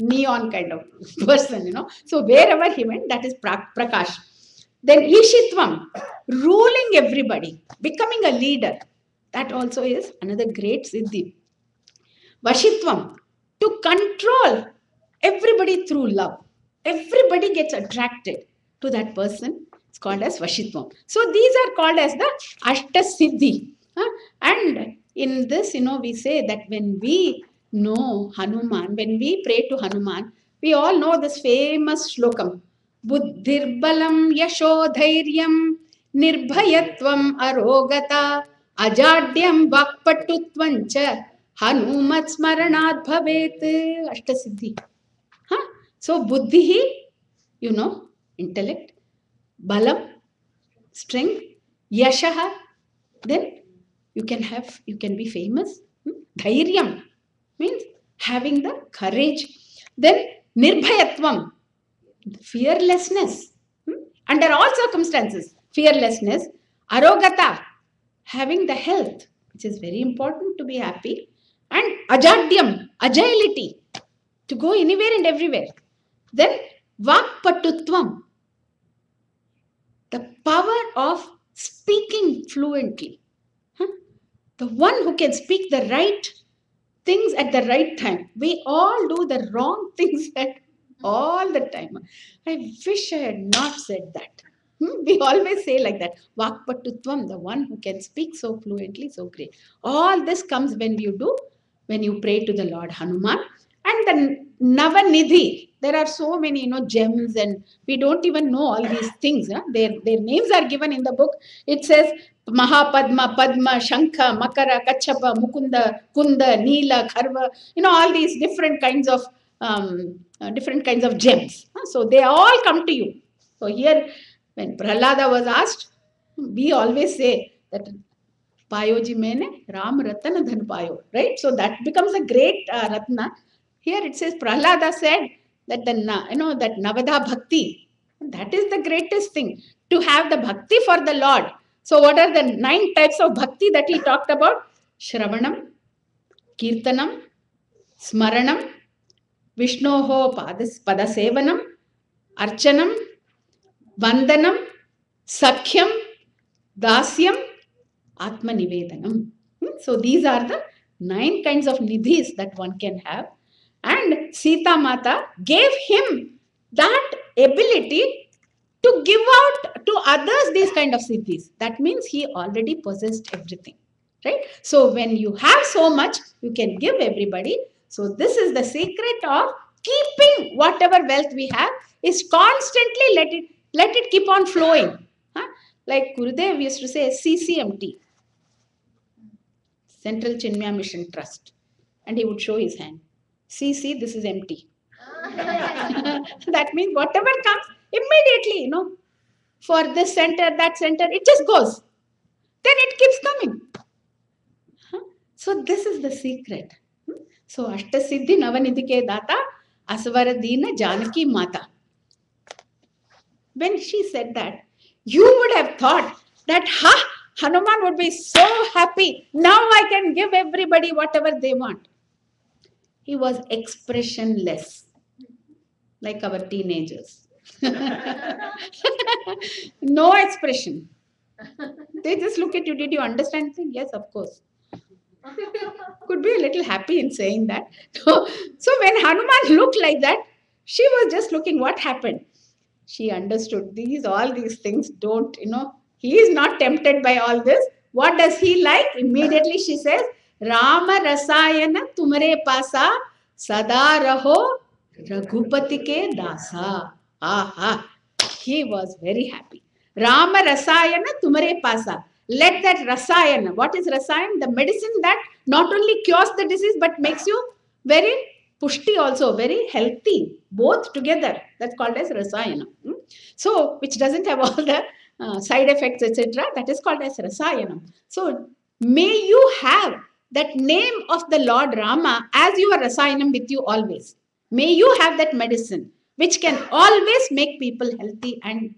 neon kind of person, So wherever he went, that is Prakash. Then Ishitvam, ruling everybody, becoming a leader. That also is another great siddhi. Vashitvam, to control everybody through love. Everybody gets attracted to that person. It's called as Vashitvam. So these are called as the Ashta Siddhi. And in this, we say that when we know Hanuman, when we pray to Hanuman, we all know this famous slokam. Buddhirbalam yashodhairyam nirbhayatvam arogata ajadyam vakpatutvancha Hanumat smaranat bhavet ashtasiddhi. Huh? So buddhi, intellect, balam, strength, yashaha, then you can be famous. Dhairyam means having the courage. Then nirbhayatvam, fearlessness. Under all circumstances, fearlessness. Arogata, having the health, which is very important to be happy. And ajadyam, agility, to go anywhere and everywhere. Then vakpatutvam, the power of speaking fluently. The one who can speak the right things at the right time. We all do the wrong things at all the time. I wish I had not said that. We always say like that. Vakpatutvam, the one who can speak so fluently, so great. All this comes when you pray to the Lord Hanuman. And the Navanidhi, there are so many, gems, and we don't even know all these things. Their names are given in the book. It says Mahapadma, Padma, Shankha, Makara, Kachapa, Mukunda, Kunda, Neela, Kharva, all these different kinds of gems. So they all come to you. So here, when Prahlada was asked, we always say that Payoji mene Ram Ratana Dhan Payo, right? So that becomes a great Ratna. Here it says Prahlada said that that Navada Bhakti, that is the greatest thing, to have the Bhakti for the Lord. So what are the 9 types of Bhakti that he talked about? Shravanam, Kirtanam, Smaranam, Vishnoho Padasevanam, Archanam, Vandanam, Sakhyam, Dasyam, Atma Nivedanam. So these are the 9 kinds of nidhis that one can have. And Sita Mata gave him that ability to give out to others these kind of siddhis. That means he already possessed everything. Right? So when you have so much, you can give everybody. So this is the secret of keeping whatever wealth we have, is constantly let it keep on flowing. Like Gurudev used to say CCMT, Central Chinmaya Mission Trust. And he would show his hand. See, this is empty. That means whatever comes, immediately, for this center, that center, it just goes. Then it keeps coming. So this is the secret. So Ashtasiddhi Navanidhi ke data Asvaradina Janaki Mata. When she said that, you would have thought that Hanuman would be so happy. Now I can give everybody whatever they want. He was expressionless, like our teenagers. No expression. They just look at you. Did you understand? Yes, of course. Could be a little happy in saying that. So when Hanuman looked like that, she was just looking what happened. She understood all these things don't, he is not tempted by all this. What does he like? Immediately she says, Rama Rasayana Tumare Pasa Sada Raho Raghupati ke Dasa. Aha. He was very happy. Rama Rasayana Tumare Pasa. Let that Rasayana, what is Rasayana? The medicine that not only cures the disease but makes you very pushti also, very healthy, both together. That's called as Rasayana. So, which doesn't have all the side effects, etc. That is called as Rasayana. So, may you have that name of the Lord Rama as your Rasayanam with you always. May you have that medicine which can always make people healthy and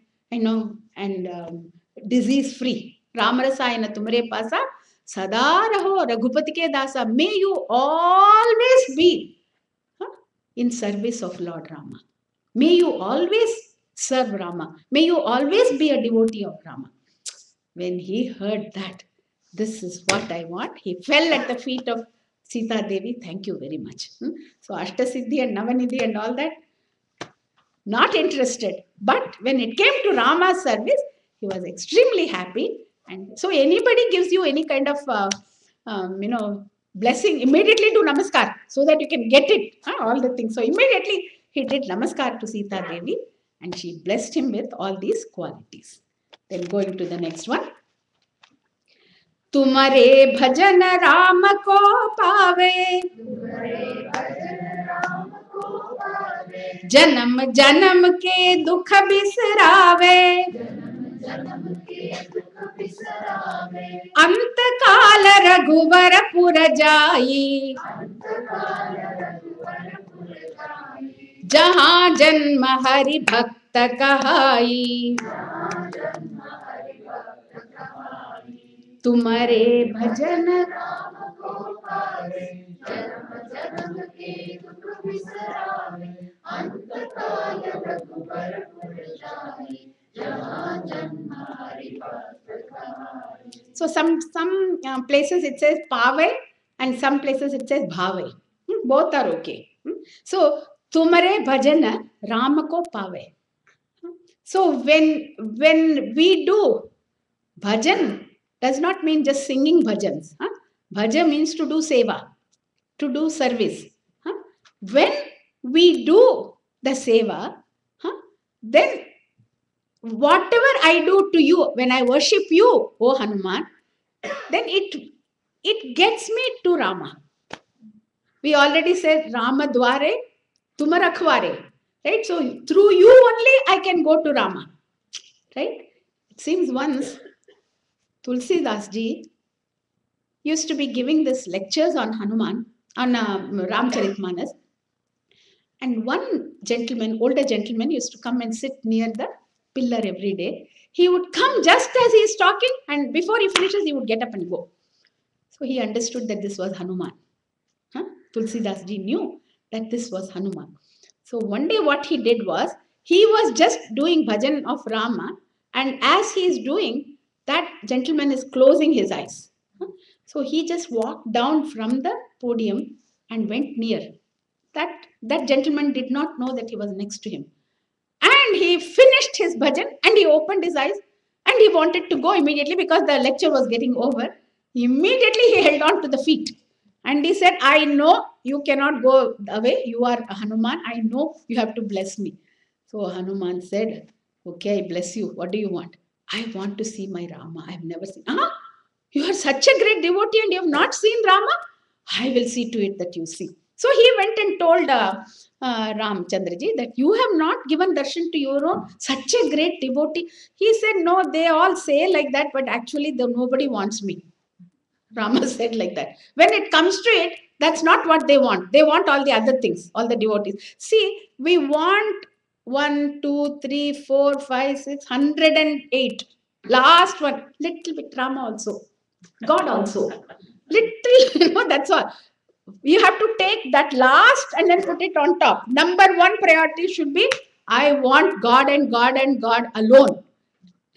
disease free. Rama Rasayana Tumare Pasa Sada Raho Raghupati ke Dasa. May you always be in service of Lord Rama. May you always serve Rama. May you always be a devotee of Rama. When he heard that, this is what I want, he fell at the feet of Sita Devi. Thank you very much. So Ashtasiddhi and Navanidhi and all that, not interested. But when it came to Rama's service, he was extremely happy. And so anybody gives you any kind of, blessing, immediately do namaskar so that you can get it, all the things. So immediately he did namaskar to Sita Devi and she blessed him with all these qualities. Then going to the next one. Tumare bhajan Ram ko paave, janam janam ke dukh bisrave, अंत काल रघुवर पुर जाई, जहाँ जन्म हरि भक्त कहाई, तुम्हारे भजन So some places it says pave and some places it says bhave. Both are okay. So tumare bhajana Rama ko pave. So when we do bhajan, does not mean just singing bhajans. Bhaja means to do seva, to do service. When we do the seva, then whatever I do to you, when I worship you, O Hanuman, then it gets me to Rama. We already said Rama Dware, Tuma Rakhware. Right? So through you only I can go to Rama. Right? It seems once Tulsidas ji used to be giving this lectures on Hanuman, on Ramcharitmanas. And one gentleman, older gentleman, used to come and sit near the pillar every day. He would come just as he is talking, and before he finishes, he would get up and go. So he understood that this was Hanuman. Tulsidas ji knew that this was Hanuman. So one day what he did was, he was just doing bhajan of Rama, and as he is doing, that gentleman is closing his eyes. So he just walked down from the podium and went near. That gentleman did not know that he was next to him. And he finished his bhajan and he opened his eyes and he wanted to go immediately because the lecture was getting over. Immediately he held on to the feet and he said, I know you cannot go away. You are a Hanuman. I know you have to bless me. So Hanuman said, okay, I bless you. What do you want? I want to see my Rama. I have never seen. You are such a great devotee and you have not seen Rama? I will see to it that you see. So he went and told Ramchandraji that you have not given darshan to your own, such a great devotee. He said, no, they all say like that, but actually nobody wants me. Rama said like that. When it comes to it, That's not what they want. They want all the other things, all the devotees. See, we want 1, 2, 3, 4, 5, 6, 108. Last one, little bit Rama also. God also. Little, that's all. You have to take that last and then put it on top. Number one priority should be, I want God and God and God alone.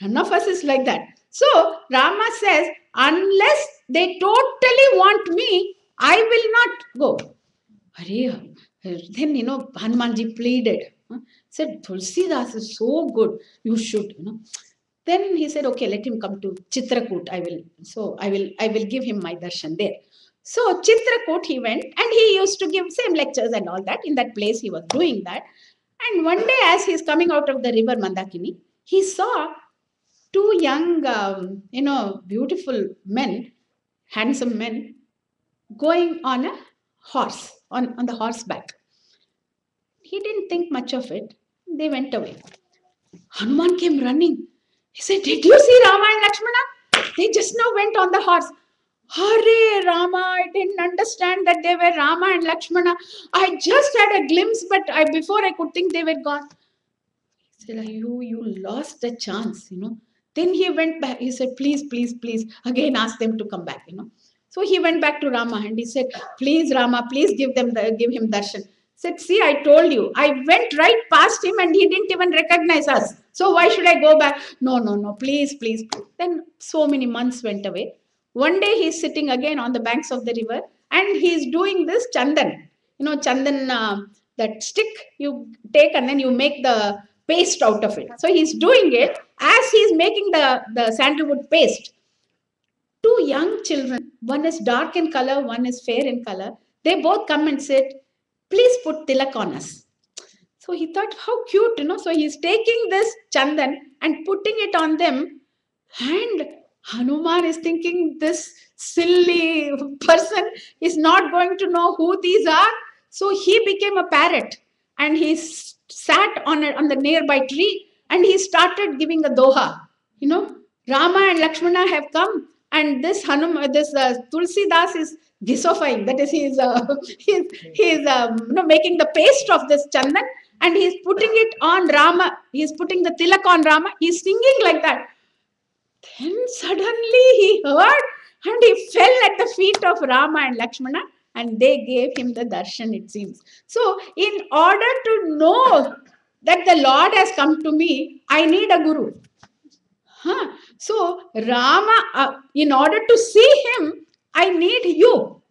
None of us is like that. So Rama says, unless they totally want me, I will not go. Then, Hanumanji pleaded. Said, Tulsidas is so good. You should, Then he said, okay, let him come to Chitrakoot. I will give him my darshan there. So Chitrakoot he went, and he used to give same lectures and all that. In that place he was doing that. And one day as he's coming out of the river Mandakini, he saw two young, beautiful men, handsome men, going on a horse, on the horseback. He didn't think much of it. They went away. Hanuman came running. He said, did you see Rama and Lakshmana? They just now went on the horse. Hare Rama, I didn't understand that they were Rama and Lakshmana. I just had a glimpse, but before I could think they were gone. He said, you lost the chance, Then he went back. He said, please, please, please, again ask them to come back, So he went back to Rama and he said, please, Rama, please give him darshan. Said, see, I told you. I went right past him and he didn't even recognize us. So why should I go back? No, please, please, please. Then so many months went away. One day he's sitting again on the banks of the river and he's doing this chandan. Chandan, that stick you take and then you make the paste out of it. So he's doing it. As he's making the sandalwood paste, two young children, one is dark in color, one is fair in color, they both come and said, please put tilak on us. So he thought, how cute, So he's taking this chandan and putting it on them. And Hanuman is thinking, this silly person is not going to know who these are. So he became a parrot and he sat on the nearby tree and he started giving a doha. Rama and Lakshmana have come and this Tulsidas is gisofying. That is, he's making the paste of this chandan and he's putting it on Rama. He's putting the tilak on Rama. He's singing like that. Then suddenly he heard and he fell at the feet of Rama and Lakshmana and they gave him the darshan, it seems. So in order to know that the Lord has come to me, I need a guru. So Rama, in order to see him, I need you,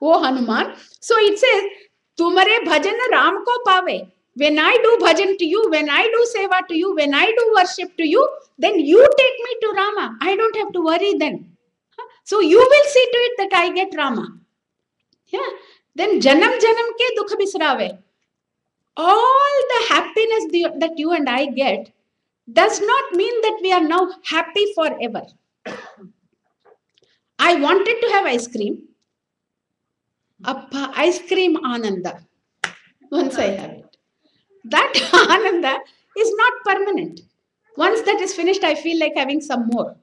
oh Hanuman. So it says, Tumare bhajan Ram ko pave. When I do bhajan to you, when I do seva to you, when I do worship to you, then you take me to Rama. I don't have to worry then. So you will see to it that I get Rama. Yeah. Then janam ke dukha bisrave. All the happiness that you and I get does not mean that we are now happy forever. I wanted to have ice cream. Appa, ice cream ananda. Once I have it. That ananda is not permanent. Once that is finished, I feel like having some more.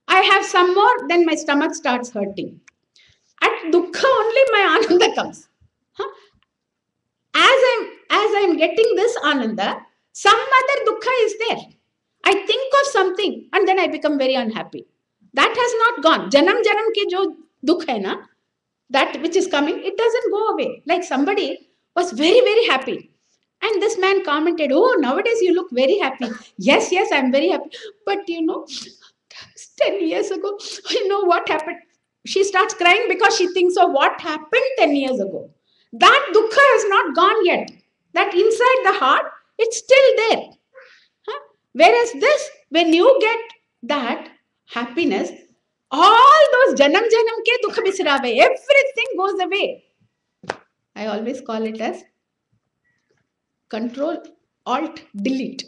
I have some more, then my stomach starts hurting. At dukkha only my ananda comes. As I'm getting this ananda, some other dukkha is there. I think of something and then I become very unhappy. That has not gone. Janam ke jo dukh hai na, that which is coming, it doesn't go away. Like somebody was very, very happy. And this man commented, oh, nowadays you look very happy. Yes, I'm very happy. But 10 years ago, what happened? She starts crying because she thinks of what happened 10 years ago. That dukkha has not gone yet. That inside the heart, it's still there. Whereas this, when you get that happiness, all those janam ke dukha bisrave, everything goes away. I always call it as Control, Alt, Delete.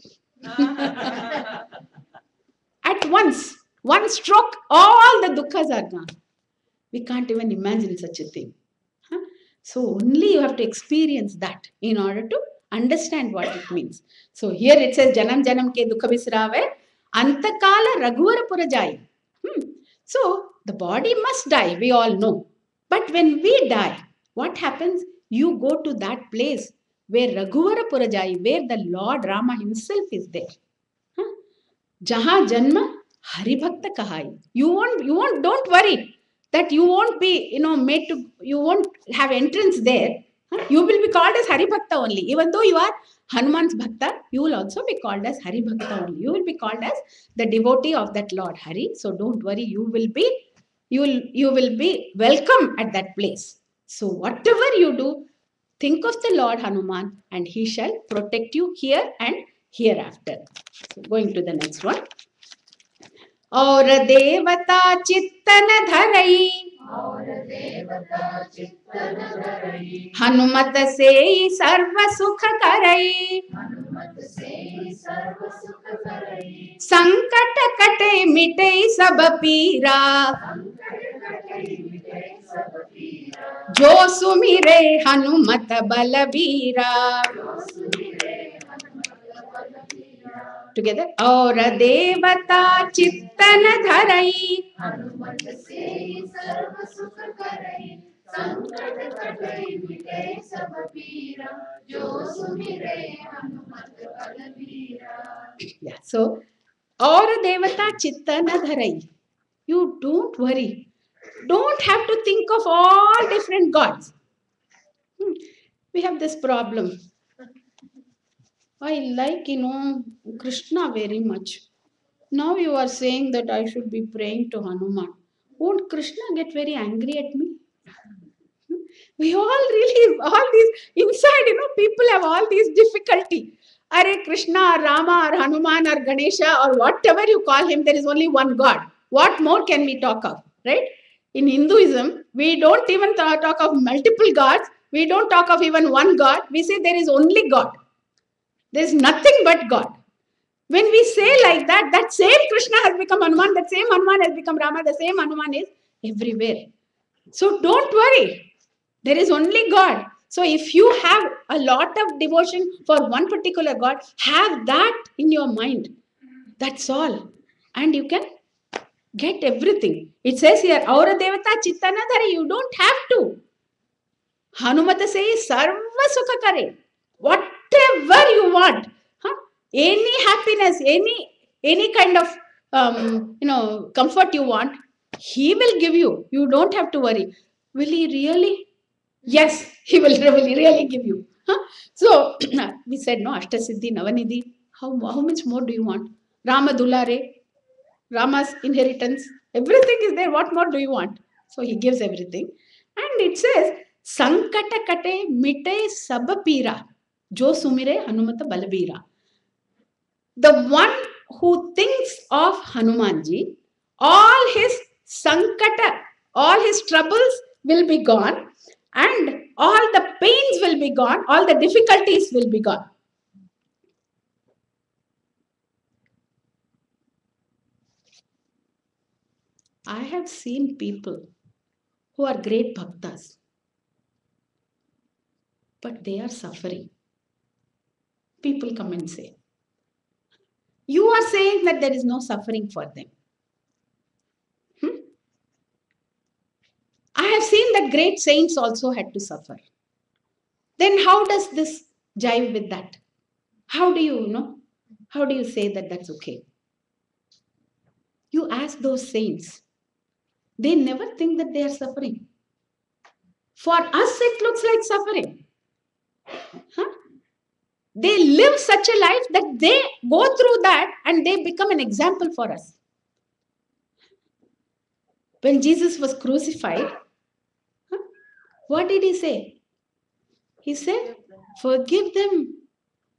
At once, one stroke, all the dukkhas are gone. We can't even imagine such a thing. So only you have to experience that in order to understand what it means. So here it says, Janam ke dukha bisrave, Antakala Raghuvara Purajai. So the body must die, we all know. But when we die, what happens? You go to that place where Raghuvara Purajai, where the Lord Rama himself is there. Huh? Jaha Janma Hari Bhakta Kahai. Don't worry that you won't be, you won't have entrance there. Huh? You will be called as Hari Bhakta only. Even though you are Hanuman's Bhakta, you will also be called as Hari Bhakta only. You will be called as the devotee of that Lord Hari. So don't worry, you will be welcome at that place. So whatever you do, think of the Lord Hanuman and he shall protect you here and hereafter. So going to the next one. और देवता चित्तन धरई हनुमत से सर्व सुख करई संकट कटे मिटे सब पीरा जो सुमिरे हनुमत बलबीरा together और देवता चित्तन धरई yeah, so और देवता चित्तन धरई. You don't worry. Don't have to think of all different gods. We have this problem. I like, Krishna very much. Now you are saying that I should be praying to Hanuman. Won't Krishna get very angry at me? We all these, inside, people have all these difficulty. Are Krishna or Rama or Hanuman or Ganesha or whatever you call him, there is only one God. What more can we talk of, right? In Hinduism, we don't even talk of multiple gods. We don't talk of even one God. We say there is only God. There is nothing but God. When we say like that, that same Krishna has become Hanuman, that same Hanuman has become Rama, the same Hanuman is everywhere. So don't worry. There is only God. So if you have a lot of devotion for one particular God, have that in your mind. That's all. And you can get everything. It says here, Aura Devata Chittanadhari, you don't have to. Hanumata says, Sarva Sukha Kare. Whatever you want. Any happiness, any kind of comfort you want, he will give you. You don't have to worry. Will he really? Yes, he will really give you. So we said no, Ashtasiddhi, Navanidhi. How much more do you want? Rama Dulare, Rama's inheritance, everything is there. What more do you want? So he gives everything. And it says, Sankata Kate Mite Sabapira, Jo Sumire Hanumata Balabira. The one who thinks of Hanumanji, all his sankata, all his troubles will be gone, and all the pains will be gone, all the difficulties will be gone. I have seen people who are great bhaktas, but they are suffering. People come and say, you are saying that there is no suffering for them. I have seen that great saints also had to suffer. Then how does this jive with that? How do you know? How do you say that that's okay? You ask those saints. They never think that they are suffering. For us, it looks like suffering. They live such a life that they go through that and they become an example for us. When Jesus was crucified, what did he say? He said, forgive them.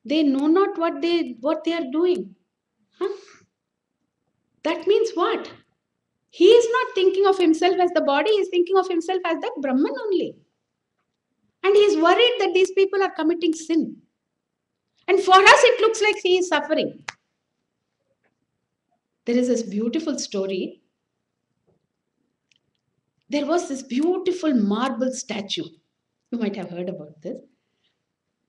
They know not what they are doing. That means what? He is not thinking of himself as the body, he is thinking of himself as that Brahman only. And he is worried that these people are committing sin. And for us, it looks like he is suffering. There is this beautiful story. There was this beautiful marble statue. You might have heard about this.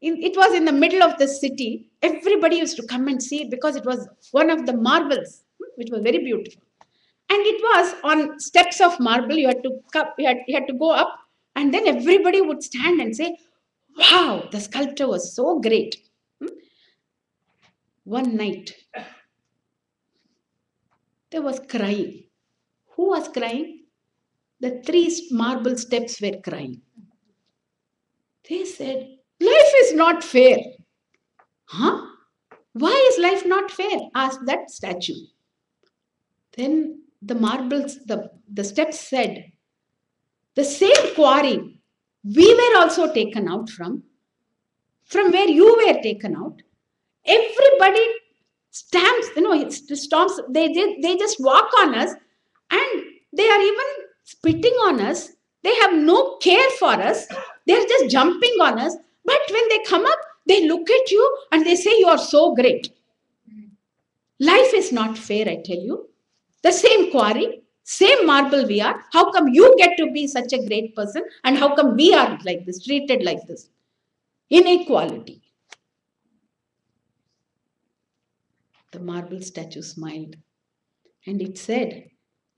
It was in the middle of the city. Everybody used to come and see it because it was one of the marvels, which was very beautiful. And it was on steps of marble. You had to you had to go up, and then everybody would stand and say, "Wow, the sculpture was so great." Hmm? One night, there was crying. Who was crying? The three marble steps were crying. They said, "Life is not fair." Huh? Why is life not fair? Asked that statue. Then the marbles, the steps said, the same quarry we were also taken out from where you were taken out. Everybody stamps, storms, they just walk on us, and they are even spitting on us. They have no care for us. They're just jumping on us. But when they come up, they look at you and they say, "You are so great." Life is not fair, I tell you. The same quarry, same marble we are. How come you get to be such a great person, and how come we are like this, treated like this? Inequality. The marble statue smiled and it said,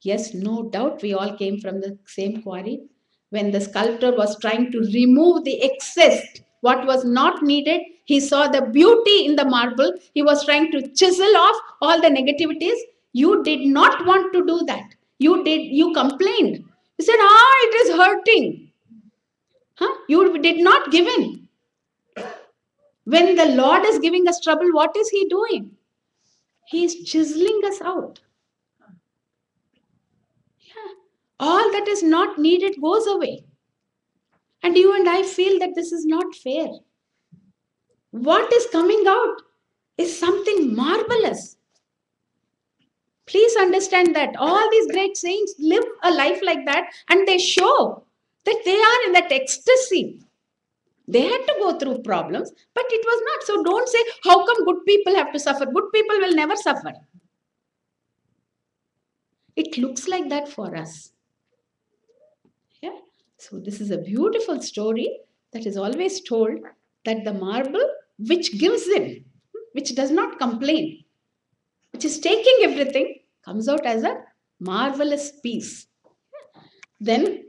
"Yes, no doubt we all came from the same quarry. When the sculptor was trying to remove the excess, what was not needed, he saw the beauty in the marble. He was trying to chisel off all the negativities. You did not want to do that. You complained. You said, it is hurting. Huh? You did not give in. When the Lord is giving us trouble, what is He doing? He is chiseling us out. Yeah. All that is not needed goes away. And you and I feel that this is not fair. What is coming out is something marvelous. Please understand that all these great saints live a life like that, and they show that they are in that ecstasy. They had to go through problems, but it was not. So don't say, "How come good people have to suffer?" Good people will never suffer. It looks like that for us. Yeah. So this is a beautiful story that is always told, that the marble which gives in, which does not complain, which is taking everything, comes out as a marvelous piece. Then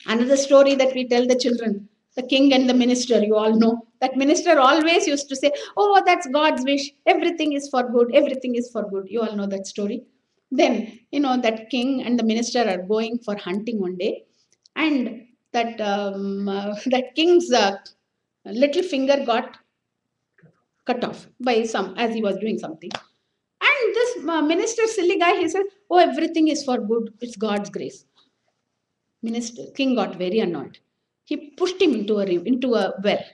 another story that we tell the children, the king and the minister, you all know. That minister always used to say, "Oh, that's God's wish. Everything is for good. Everything is for good." You all know that story. Then, that king and the minister are going for hunting one day. And that king's little finger got cut off by as he was doing something. And this minister, silly guy, he said, "Oh, everything is for good. It's God's grace." King got very annoyed. He pushed him into a well.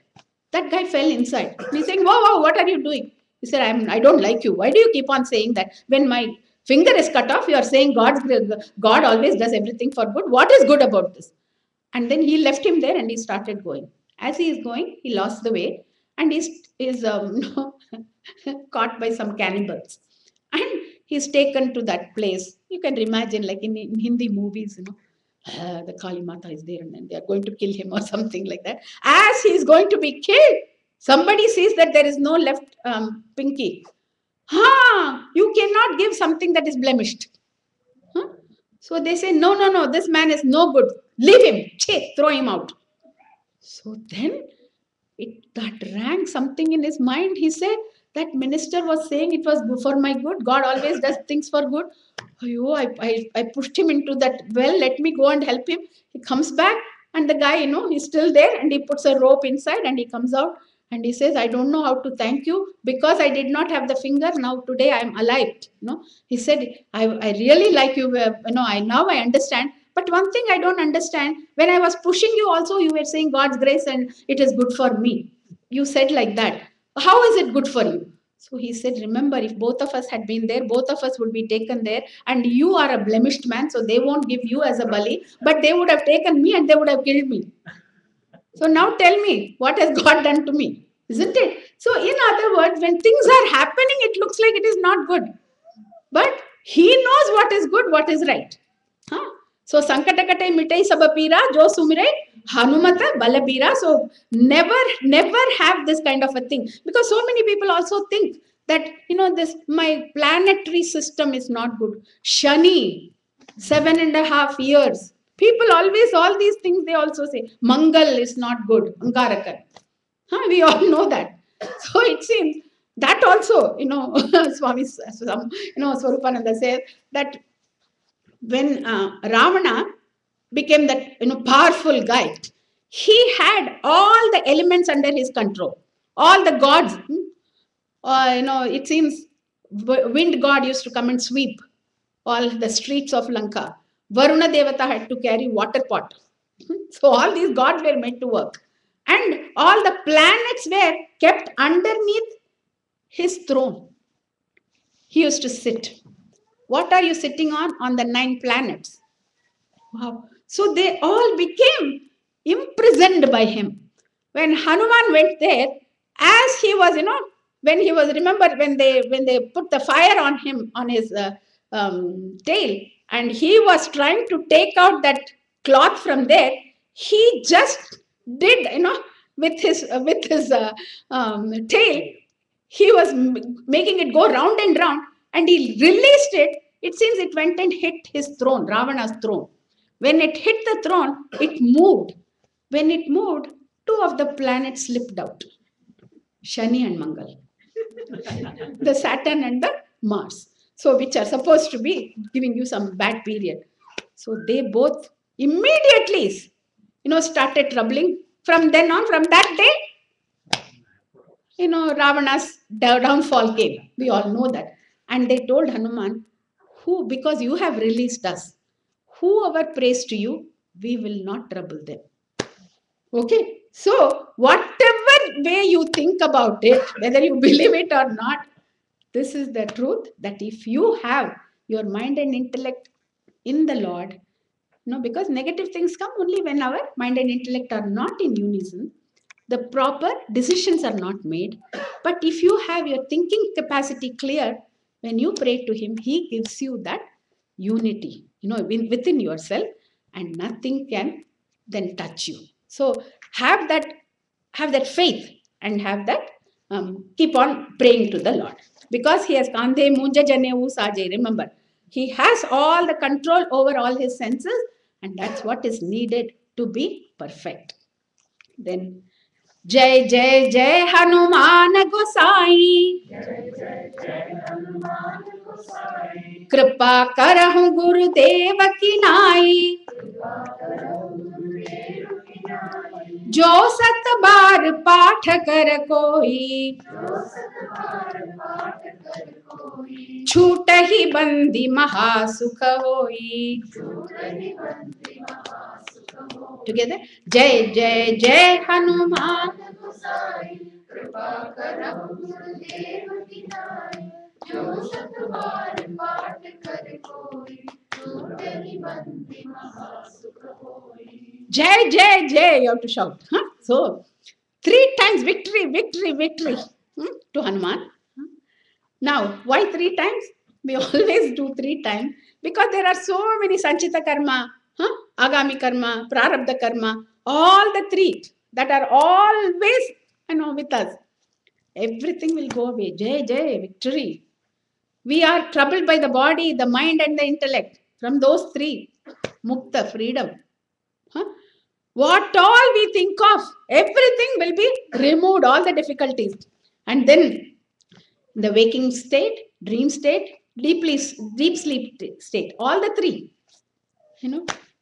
That guy fell inside. He's saying, "Whoa, whoa, what are you doing?" He said, I don't like you. Why do you keep on saying that? When my finger is cut off, you are saying God always does everything for good. What is good about this? And then he left him there and he started going. As he is going, he lost the way and is caught by some cannibals. And he's taken to that place. You can imagine, like in Hindi movies, the Kali Mata is there and then they are going to kill him or something like that. As he is going to be killed, somebody sees that there is no left pinky. You cannot give something that is blemished. Huh? So they say, "No, no, no, this man is no good. Leave him. Throw him out." So then that rang something in his mind. He said, "That minister was saying it was for my good. God always does things for good. I pushed him into that well. Let me go and help him." He comes back and the guy, he's still there, and he puts a rope inside and he comes out and he says, "I don't know how to thank you because I did not have the finger. Now today I'm alive." He said, I really like you. I understand. But one thing I don't understand, when I was pushing you also, you were saying God's grace and it is good for me. You said like that. How is it good for you? So he said, "Remember, if both of us had been there, both of us would be taken there. And you are a blemished man, so they won't give you as a bali. But they would have taken me and they would have killed me. So now tell me, what has God done to me?" Isn't it? So in other words, when things are happening, it looks like it is not good. But he knows what is good, what is right. Huh? So Sankatakate mitai sabapira, jo sumire Hanumata balabira. So never have this kind of a thing. Because so many people also think that, this, my planetary system is not good. Shani, 7.5 years. People always, all these things, they also say, Mangal is not good, Angarakan. Huh? We all know that. So it seems that also, Swami, Swarupananda says that when Ravana became that, powerful guy, he had all the elements under his control, all the gods. It seems wind god used to come and sweep all the streets of Lanka. Varuna Devata had to carry water pot. So all these gods were meant to work. And all the planets were kept underneath his throne. He used to sit. What are you sitting on? On the 9 planets. Wow. So they all became imprisoned by him. When Hanuman went there, as he was, when he was, remember when they put the fire on him, on his tail, and he was trying to take out that cloth from there, he just did, with his tail, he was making it go round and round, and he released it. It seems it went and hit his throne, Ravana's throne. When it hit the throne, it moved. When it moved, 2 of the planets slipped out, Shani and Mangal, the Saturn and the Mars. So, which are supposed to be giving you some bad period. So, they both immediately, started troubling. From then on, from that day, Ravana's downfall came. We all know that. And they told Hanuman, because you have released us, whoever prays to you, we will not trouble them. Okay. So, whatever way you think about it, whether you believe it or not, this is the truth, that if you have your mind and intellect in the Lord, because negative things come only when our mind and intellect are not in unison, the proper decisions are not made. But if you have your thinking capacity clear, when you pray to Him, He gives you that unity, within yourself, and nothing can then touch you. So have that faith, and have that, keep on praying to the Lord, because He has kandhe munja janevu saje. Remember, He has all the control over all His senses, and that's what is needed to be perfect. Then Jai Jai Jai Hanuman Gosai, Kripa Karahu Gurudev ki nai, जो 7 बार पाठ कर कोई, छूट ही बंदी महासुख होई. Together, Jai Jai Jai Hanuman. Jai Jai Jai, you have to shout. So, 3 times victory, victory, victory to Hanuman. Now, why 3 times? We always do 3 times, because there are so many Sanchita karma, Agami karma, Prarabdha karma, all the 3 that are always, with us. Everything will go away. Jai Jai, victory. We are troubled by the body, the mind, and the intellect. From those 3, Mukta, freedom. What all we think of, everything will be removed, all the difficulties. And then the waking state, dream state, deep sleep state, all the 3.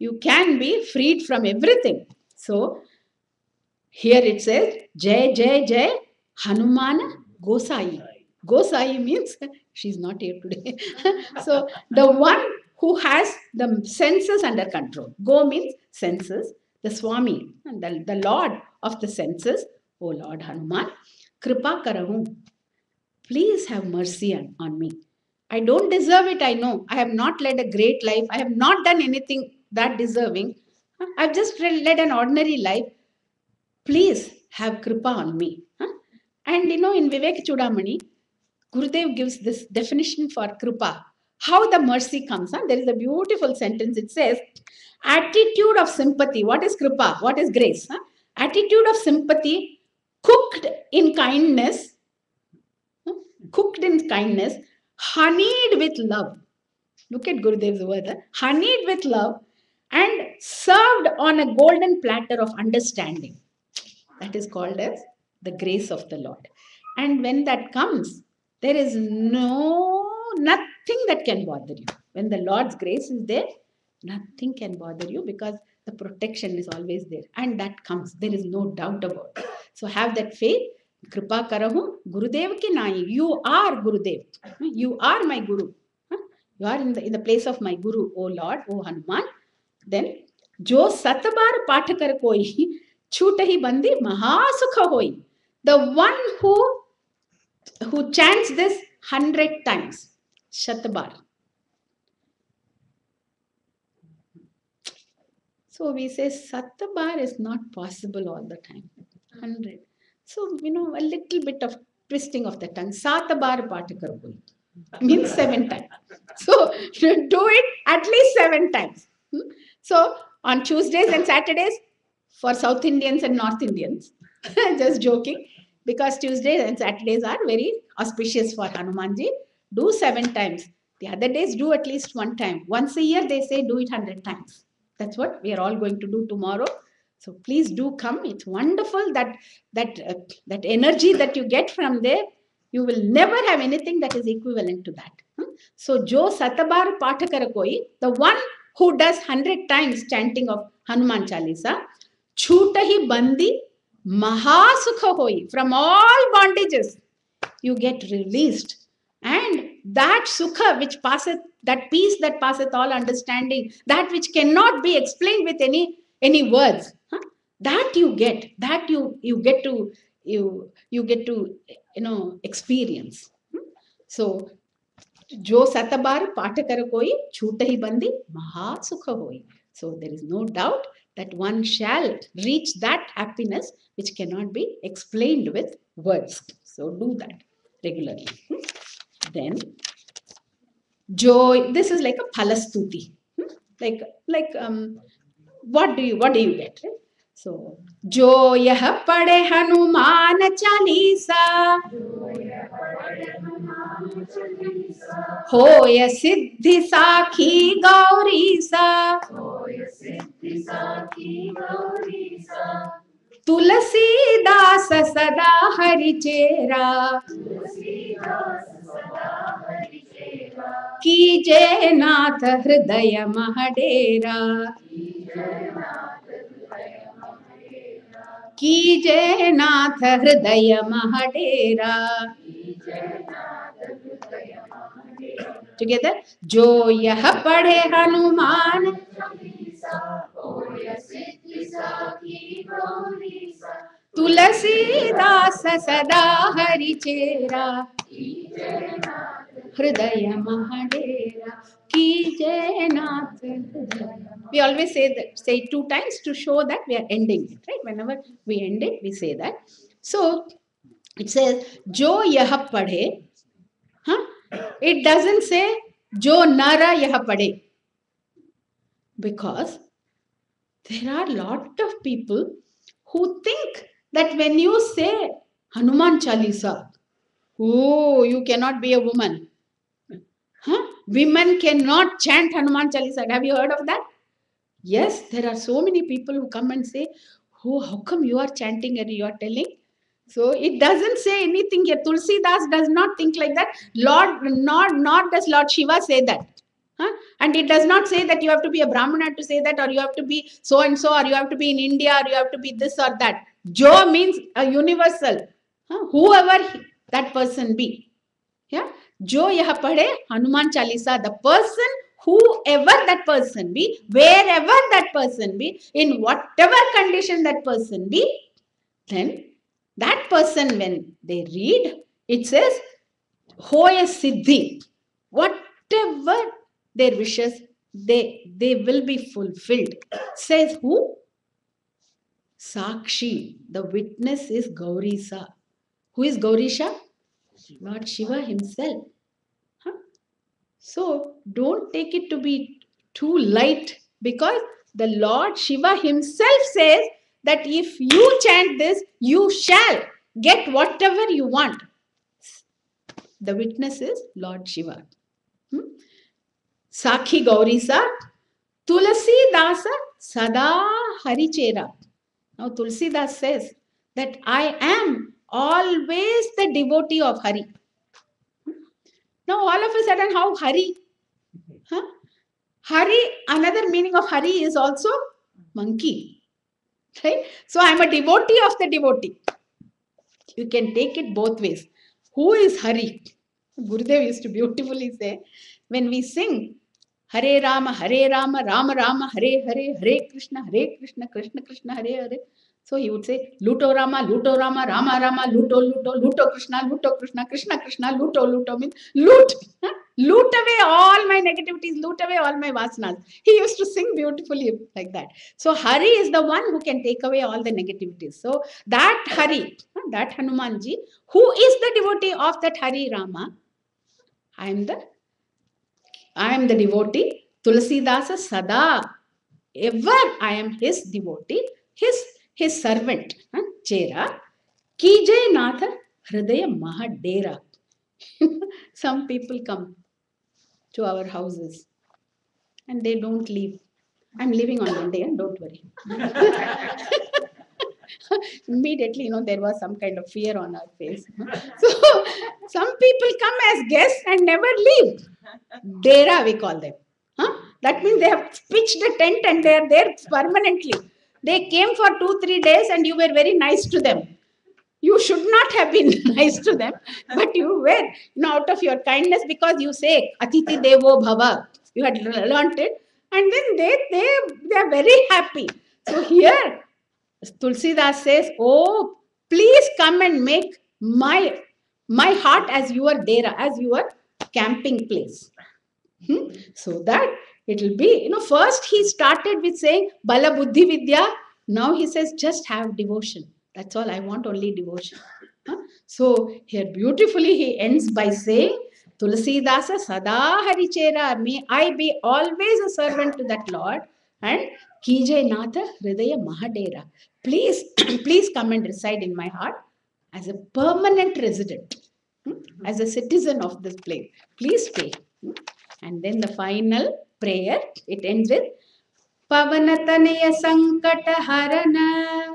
You can be freed from everything. So, here it says, Jai Jai Jai Hanumana Gosai. Gosai means she's not here today. So, the one who has the senses under control. Go means senses. The Swami, the Lord of the senses, O Lord Hanuman, Kripa Karahu, please have mercy on me. I don't deserve it, I know. I have not led a great life. I have not done anything that deserving. I've just led an ordinary life. Please have Kripa on me. And in Vivek Chudamani, Gurudev gives this definition for Kripa. How the mercy comes. There is a beautiful sentence. It says, attitude of sympathy. What is Kripa? What is grace? Attitude of sympathy cooked in kindness. cooked in kindness, honeyed with love. Look at Gurudev's word, honeyed with love, and served on a golden platter of understanding. That is called as the grace of the Lord. And when that comes, there is nothing that can bother you. When the Lord's grace is there, nothing can bother you because the protection is always there. And that comes. There is no doubt about it. So have that faith. Kripa karahu Gurudev ki nai. You are Gurudev. You are my Guru. You are in the place of my Guru, O Lord, O Hanuman. Then, Jo Satabar Pathakar koi Chutahi Bandi Mahasukha hoi. The one who chants this 100 times. Shatabar. So we say Satabar is not possible all the time. 100. So, a little bit of twisting of the tongue. Satabar Pathakar koi means 7 times. So do it at least 7 times. So on Tuesdays and Saturdays for South Indians and North Indians, just joking, because Tuesdays and Saturdays are very auspicious for Hanumanji, do 7 times. The other days do at least 1 time. Once a year they say do it 100 times. That's what we are all going to do tomorrow. So please do come. It's wonderful that energy that you get from there. You will never have anything that is equivalent to that. So, Jo Satabar Pathakara koi, the one who does 100 times chanting of Hanuman Chaalisa, Chutahi Bandi Mahasukha hoi. From all bondages, you get released. And that sukha which passeth, that peace that passeth all understanding, that which cannot be explained with any words, that you get, that you get to experience. So, Jo Satabar Pathakara koi Chutahi Bandi Mahasukha hoi. So there is no doubt that one shall reach that happiness which cannot be explained with words. So do that regularly. Then joy. This is like a phalastuti. What do you get? Right? So jo yah pade Hanuman Chaalisa होय सिद्धि साखी गौरी सा तुलसीदास सदा हरि चेरा कीजे नाथ हृदय महडेरा कीजे नाथ हृदय महडेरा Together, जो यह पढ़े हनुमान तुलसीदास सदा हरि चेरा हृदय महडेरा कीजे नाथ. We always say 2 times to show that we are ending it, right? Whenever we end it, we say that. So it says जो यह पढ़े. It doesn't say Jo Nara Yah Pade. Because there are a lot of people who think that when you say Hanuman Chaalisa, oh, you cannot be a woman. Women cannot chant Hanuman Chaalisa. Have you heard of that? Yes, there are so many people who come and say, oh, how come you are chanting and you are telling? So it doesn't say anything here. Tulsidas does not think like that. Not does Lord Shiva say that. And it does not say that you have to be a Brahmana to say that, or you have to be so and so, or you have to be in India, or you have to be this or that. Jo means a universal. Whoever that person be. Yeah. Jo yah padhe Hanuman Chaalisa. The person, whoever that person be, wherever that person be, in whatever condition that person be, then that person, when they read, it says, Hoya Siddhi. Whatever their wishes, they will be fulfilled. Says who? Sakshi. The witness is Gaurisa. Who is Gaurisha? Lord Shiva himself. So don't take it to be too light, because the Lord Shiva himself says that if you chant this, you shall get whatever you want. The witness is Lord Shiva. Sakhi Gaurisa, Tulasi Dasa Sada Harichera. Now Tulsi Das says that I am always the devotee of Hari. Now all of a sudden, how Hari? Huh? Hari, another meaning of Hari is also monkey. Right? So I am a devotee of the devotee. You can take it both ways. Who is Hari? Gurudev used to beautifully say, when we sing Hare Rama, Rama Rama, Hare Hare, Hare Krishna, Krishna Krishna, Hare Hare. So he would say, Luto Rama, Rama Rama, Luto Krishna, Krishna Krishna, Luto means loot. Loot away all my negativities, loot away all my vasanas. He used to sing beautifully like that. So Hari is the one who can take away all the negativities. So that Hari, that Hanumanji, who is the devotee of that Hari Rama, I am the devotee. Tulasidasa Sada. Ever I am his devotee, his servant. Chera. Kije Natha Hridaya Mahadera. Some people come to our houses and they don't leave. I'm leaving on Monday, don't worry. Immediately, there was some kind of fear on our face. So, some people come as guests and never leave. Dera, we call them. That means they have pitched a tent and they are there permanently. They came for 2-3 days and you were very nice to them. You should not have been nice to them, but you were, out of your kindness, because you say, Atiti Devo Bhava. You had learnt it. And then they are very happy. So here, Tulsidas says, oh, please come and make my heart as your dera, as your camping place. So that it will be, first he started with saying, Bala Buddhi Vidya. Now he says, just have devotion. That's all, I want only devotion. So here beautifully he ends by saying, Tulasidasa Sada Harichera, may I be always a servant to that Lord, and Kije Natha Hridaya Mahadera. Please, please come and reside in my heart as a permanent resident, as a citizen of this place. Please stay. And then the final prayer, it ends with Pavanatanaya Sankata Harana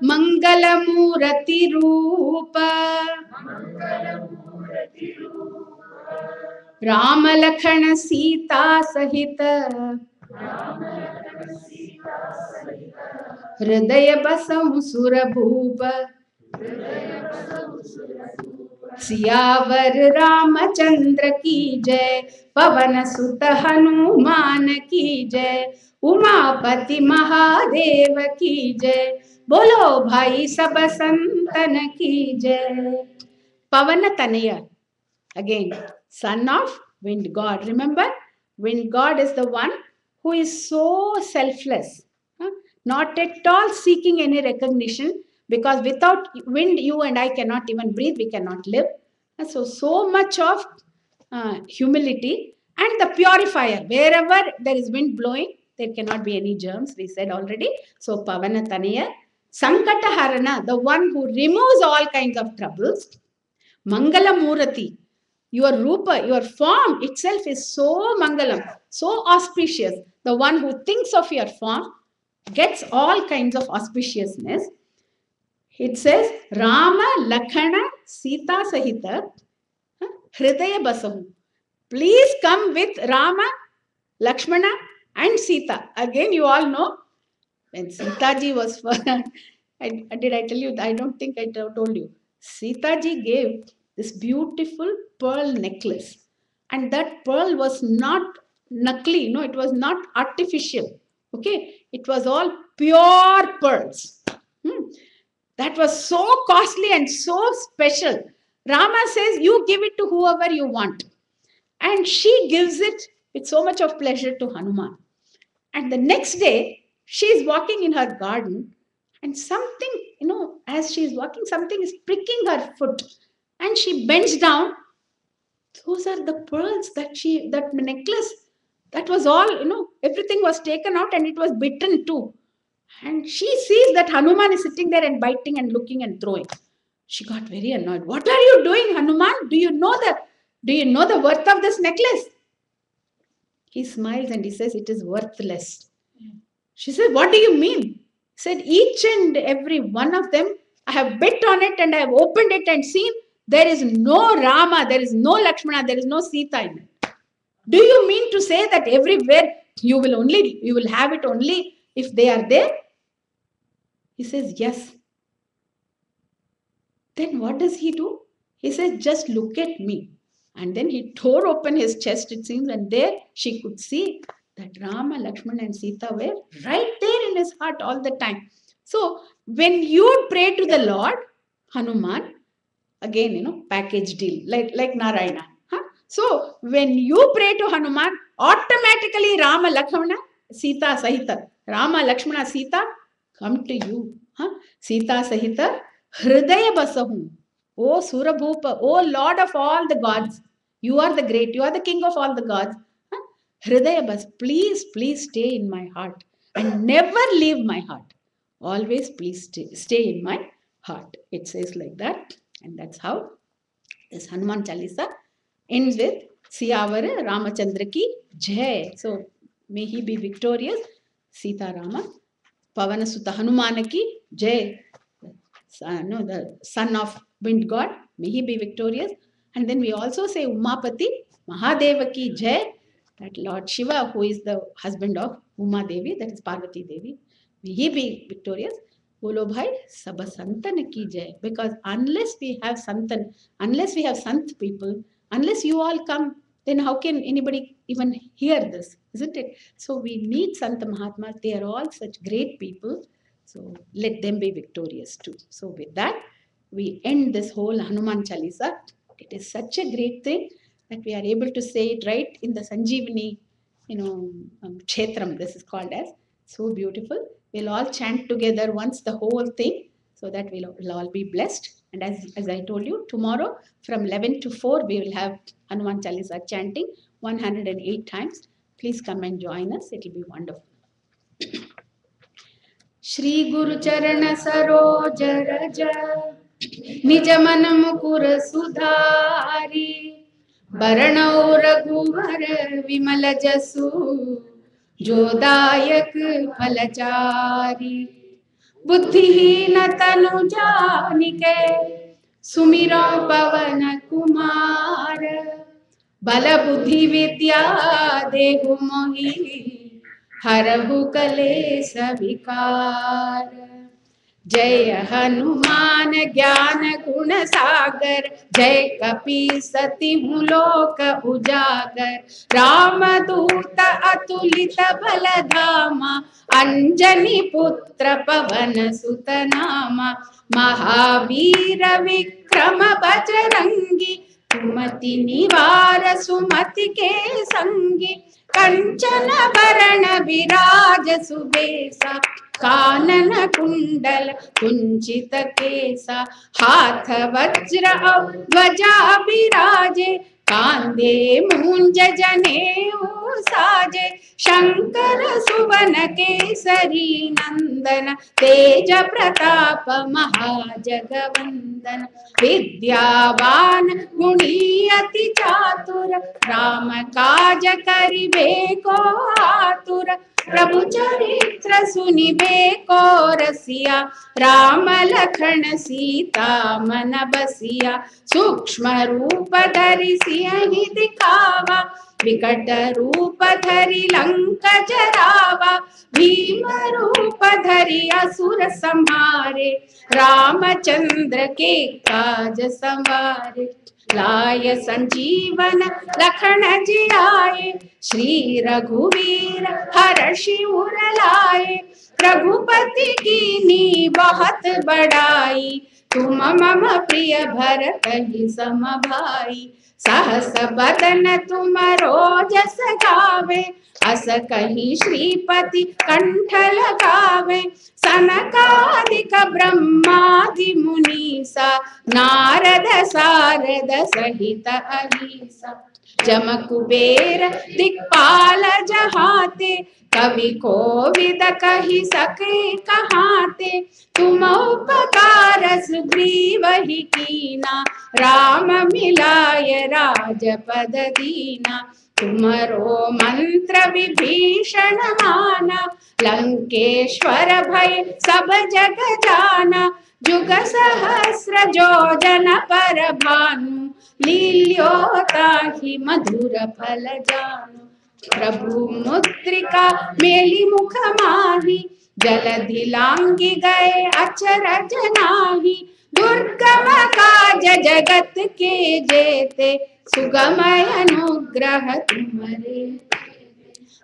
Mangalamurati Rupa Ramalakshana Sita Sahita Hridaya Basam Surabhupa Siyavar Ramchandra की जय पवन सुत हनुमान की जय उमापति महादेव की जय बोलो भाई सब संतन की जय. Pavana Tanaya, again, son of wind god. Remember, wind god is the one who is so selfless, not at all seeking any recognition. Because without wind, you and I cannot even breathe, we cannot live. So much of humility, and the purifier. Wherever there is wind blowing, there cannot be any germs, we said already. So Pavana Tanaya, Sankata Harana, the one who removes all kinds of troubles. Mangala Murati, your Rupa, your form itself is so Mangalam, so auspicious. The one who thinks of your form gets all kinds of auspiciousness. It says, Rama, Lakshana, Sita Sahita, Hridaya Basahu. Please come with Rama, Lakshmana and Sita. Again, you all know, when Sita ji was first, did I tell you? I don't think I told you. Sita ji gave this beautiful pearl necklace. And that pearl was not nakli, it was not artificial. Okay, it was all pure pearls. That was so costly and so special. Rama says, you give it to whoever you want. And she gives it with so much of pleasure to Hanuman. And the next day, she is walking in her garden and something, as she is walking, something is pricking her foot. And she bends down. Those are the pearls that necklace, that was all, everything was taken out and it was bitten too. And she sees that Hanuman is sitting there and biting and looking and throwing. She got very annoyed. What are you doing, Hanuman? Do you know the worth of this necklace? He smiles and he says, it is worthless. She said, what do you mean? He said, each and every one of them, I have bit on it and I have opened it and seen there is no Rama, there is no Lakshmana, there is no Sita in it. Do you mean to say that everywhere you will have it only if they are there? He says, yes. Then what does he do? He says, just look at me. And then he tore open his chest, it seems, and there she could see that Rama, Lakshmana and Sita were right there in his heart all the time. So when you pray to the Lord, Hanuman, again, package deal, like Narayana. Huh? So when you pray to Hanuman, automatically Rama, Lakshmana, Sita, Sahita, Rama, Lakshmana, Sita come to you. Huh? Sita, Sahita, Hridaya Basahu. O Surabhupa, O Lord of all the gods, you are the great, you are the king of all the gods. Huh? Hridaya Bas, please stay in my heart and never leave my heart. Always please stay in my heart. It says like that. And that's how this Hanuman Chalisa ends with Siyavara Ramachandra ki Jai. So may he be victorious. Sita Rama. Pavana Sutta Hanumana ki Jai. The son of wind god. May he be victorious. And then we also say Umapati Mahadeva ki Jai. That Lord Shiva, who is the husband of Uma Devi, that is Parvati Devi. May he be victorious. Bolo bhai, sab santan ki jai. Because unless we have santan, unless we have sant people, unless you all come, then how can anybody even hear this, isn't it? So we need Sant Mahatmas. They are all such great people. So let them be victorious too. So with that, we end this whole Hanuman Chalisa. It is such a great thing that we are able to say it right in the Sanjeevani, Kshetram, this is called as. So beautiful. We'll all chant together once the whole thing so that we'll all be blessed. And as I told you, tomorrow from 11 to 4, we will have Hanuman Chalisa chanting 108 times. Please come and join us. It will be wonderful. Shri Guru Charana Saroj Raja निज मन मुकुर सुधारी बरनौ रघुवर विमल जसु जो दायक फलचारी बुद्धिहीन तनु जानिके सुमिरो पवन कुमार बल बुद्धि विद्या देहु मोहि हरहु कलेस विकार जय हनुमान ज्ञान गुण सागर जय कपी सति लोक उजागर रामदूत अतुलित बल धामा अंजनी पुत्र पवन सुत नामा महावीर विक्रम बजरंगी सुमति निवार सुमति के संगी कंचन बरण विराज सुबेसा कानन कुंडल कुंचित केसा हाथ वज्र और ध्वजा विराजे कांधे मूंज जनेऊ साजे शंकर सुवन केसरी नंदन तेज प्रताप महाजगवंदन विद्यावान गुणी अति चातुर राम काज करिबे को आतुर प्रभु चरित्र सुनिबे को रसिया राम लखन सीता मन बसिया सूक्ष्म रूप धरि सियहि दिखावा विकट रूप धरि लंक जरावा भीम रूप धरि असुर संहारे रामचंद्र के काज संवारे लाय संजीवन लखन जियाए श्री रघुवीर हर्षि उर लाए रघुपति कीन्ही बहुत बड़ाई तुम मम प्रिय भरत ही सम भाई सहस बदन तुम रोजस गावे अस कहीं श्रीपति कंठ लगावे सनकादिक ब्रह्मादि मुनीसा नारद सारद सहित अहिसा जम कुबेर दिक्पाल जहाते कवि कोविद कहि सके कहाते तुम उपकार सुग्रीव ही कीना, राम मिलाय राजपद दीना। तुमरो मंत्र विभीषण माना, लंकेश्वर भय सब जग जाना। जुग सहस्र जो जन पर भानु, लील्योता ही मधुर फल जानू। प्रभु मुद्रिका मेली मुख माही, जलधि लांघि गए अचरज नाही। दुर्गम काज जगत के जेते, सुगम अनुग्रह तुम्हारे।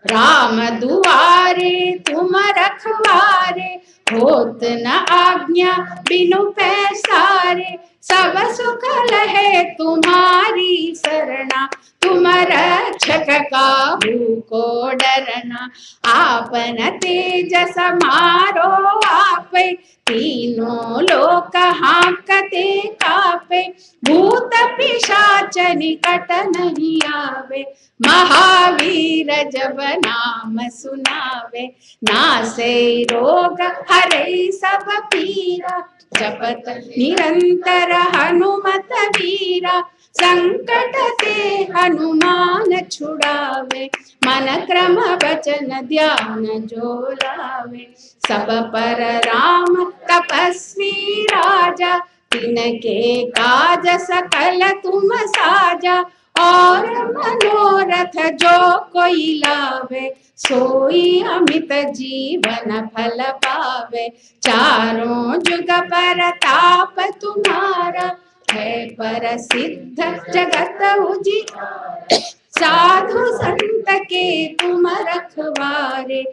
राम दुआरे तुम रखवारे, होत न आज्ञा बिनु पैसारे। सब सुख लहे तुम्हारी सरना, तुम रक्षक काहू को डरना। आपन तेज समारो आपे, तीनों लोक हांकते कापे। भूत पिशाच निकट नहीं आवे, महावीर जब नाम सुनावे। नासे रोग हरे सब पीरा, जपत निरंतर हनुमत वीरा। संकट ते हनुमान छुड़ावे, मन क्रम वचन ध्यान जो लावे। सब पर राम तपस्वी राजा, तिनके काज सकल तुम साजा। और मनोरथ जो कोई लावे, सोई अमित जीवन फल पावे। चारों जुग परताप तुम्हारा, है प्रसिद्ध जगत उजियारा। साधु संत के तुम रखवारे,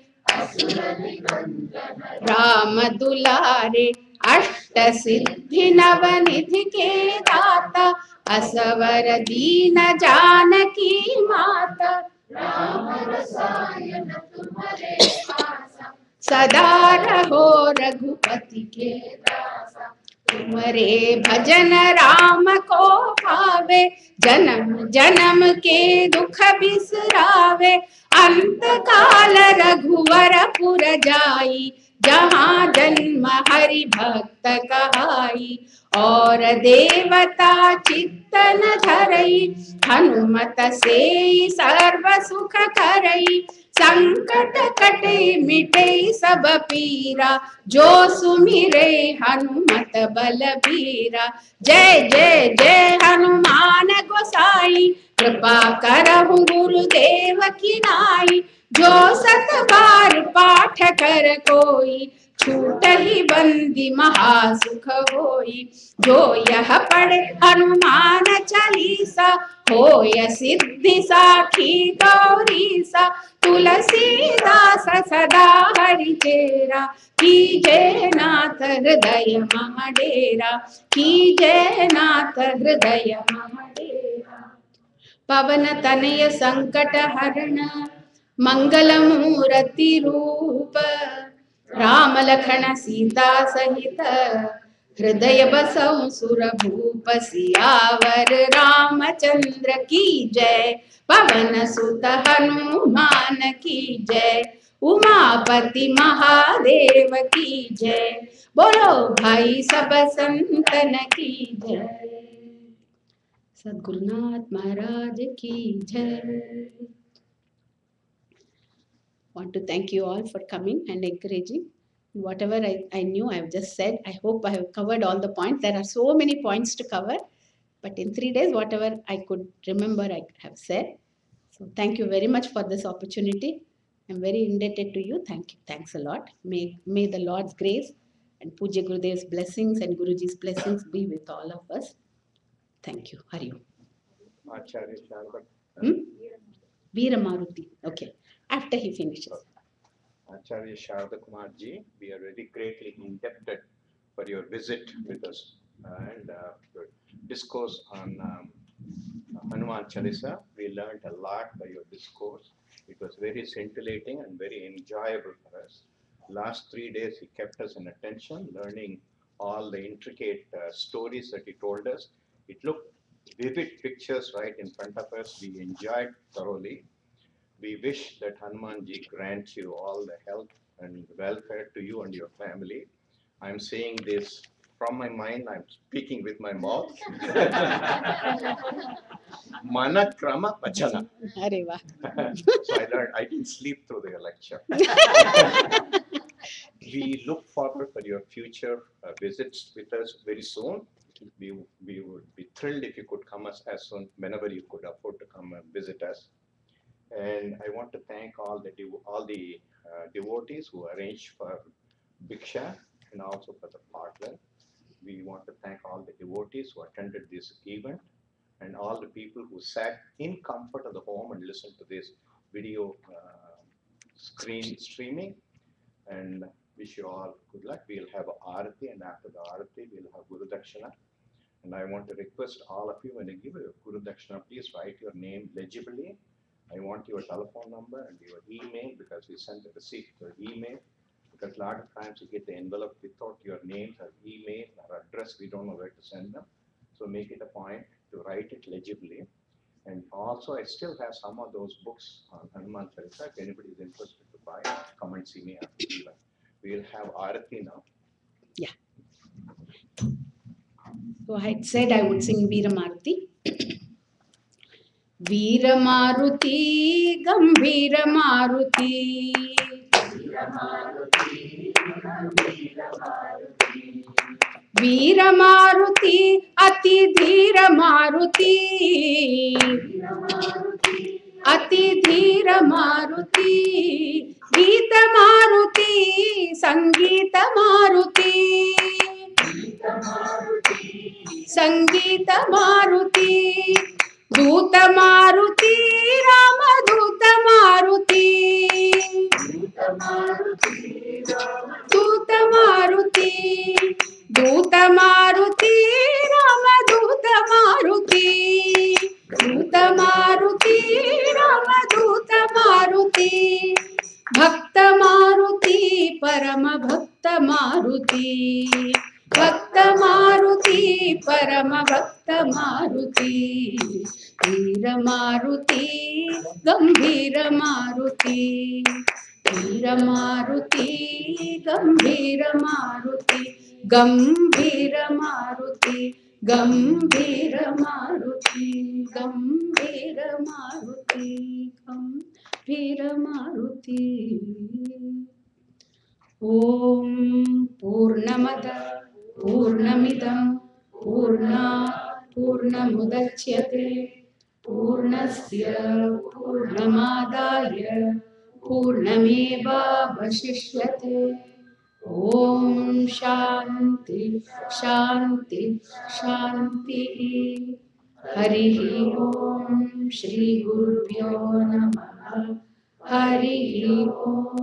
राम दुलारे। अष्ट सिद्धि नव निधि के दाता, असवर दीन जानकी माता। राम रसायन तुम्हारे पासा, सदा रहो रघुपति के दासा। तुम्हारे भजन राम को पावे, जन्म जन्म के दुख बिसरावे। अंत काल रघुवर पुर जाई, जहाँ जन्म हरि भक्त कहाई। और देवता चित्तन धरई, हनुमत से सर्व सुख करई। संकट कटे मिटे सब पीरा, जो सुमिरे हनुमत बलबीरा। जय जय जय हनुमान गोसाई, कृपा करहु गुरुदेव की नाई। जो सत बार पाठ कर कोई, छूट ही बंदी महासुख होई। जो यह पढ़े हनुमान चालीसा, होय सिद्धि साखी गौरीसा। तुलसीदास सदा हरि चेरा, कीजय नाथ हृदय मम डेरा। कीजय नाथ हृदय मम डेरा। पवन तनय संकट हरण, मंगल मूर्ति रूप। राम लखन सीता सहित, हृदय बसहु सुर भूप। सियावर रामचंद्र की जय, पवन सुत हनुमान की जय। उमापति महादेव की जय, बोलो भाई सब संतन की जय। सद्गुरुनाथ महाराज की जय। Want to thank you all for coming and encouraging. Whatever I knew, I have just said. I hope I have covered all the points. There are so many points to cover, but in 3 days, whatever I could remember, I have said. So thank you very much for this opportunity. I'm very indebted to you. Thank you. Thanks a lot. May the Lord's grace and Pujya Gurudev's blessings and Guruji's blessings be with all of us. Thank you. Hari Om. Acharya Sharda. Veera Maruti. Okay. After he finishes. Acharya Sharda Kumar ji, we are very greatly indebted for your visit with us and your discourse on Hanuman Chalisa. We learned a lot by your discourse. It was very scintillating and very enjoyable for us. Last 3 days, he kept us in attention, learning all the intricate stories that he told us. It looked vivid pictures right in front of us. We enjoyed thoroughly. We wish that Hanumanji grant you all the health and welfare to you and your family. I'm saying this from my mind, I'm speaking with my mouth. Mana krama vachana. अरे वाह. So I learned, I didn't sleep through the lecture. We look forward for your future visits with us very soon. We would be thrilled if you could come as soon, whenever you could afford to come and visit us. And I want to thank all the devotees who arranged for Bhiksha and also for the partner. We want to thank all the devotees who attended this event and all the people who sat in comfort of the home and listened to this video streaming. And wish you all good luck. We'll have a Arati, and after the Arati, we'll have Guru Dakshina. And I want to request all of you, when you give a Guru Dakshina, please write your name legibly. I want your telephone number and your email, because we send the receipt to email. Because a lot of times you get the envelope without your name or email or address, we don't know where to send them. So make it a point to write it legibly. And also, I still have some of those books on Hanuman Chaalisa. If anybody is interested to buy, come and see me after the event. We'll have Arati now. Yeah. So I had said I would sing Veera Maruti. Veera Maruti, Gambhira Maruti. Veera Maruti, Ati Dheera Maruti. Ati Dheera Maruti. Geeta Maruti, Sangeeta Maruti. संगीत मारुति दूत मारुति राम दूत मारुति दूत मारुति दूत मारुति राम दूत मारुति दूत मारुति राम दूत मारुति भक्त मारुति परम भक्त मारुति भक्त मारुति परम भक्त मारुति वीर मारुति गंभीर मारुति वीर मारुति गंभीर मारुति गंभीर मारुति गंभीर मारुति गंभीर मारुति गंभीर मारुति ओम पूर्णमद पूर्णमिदं पूर्णात् पूर्णमुदच्यते पूर्णस्य पूर्णमादाय पूर्णमेवावशिष्यते ओम शांति शांति शांति हरि ओम श्री गुरुभ्यो नमः हरि ओम.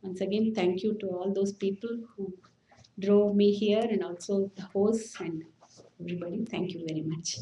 Once again, thank you to all those people who drove me here and also the hosts and everybody. Thank you very much.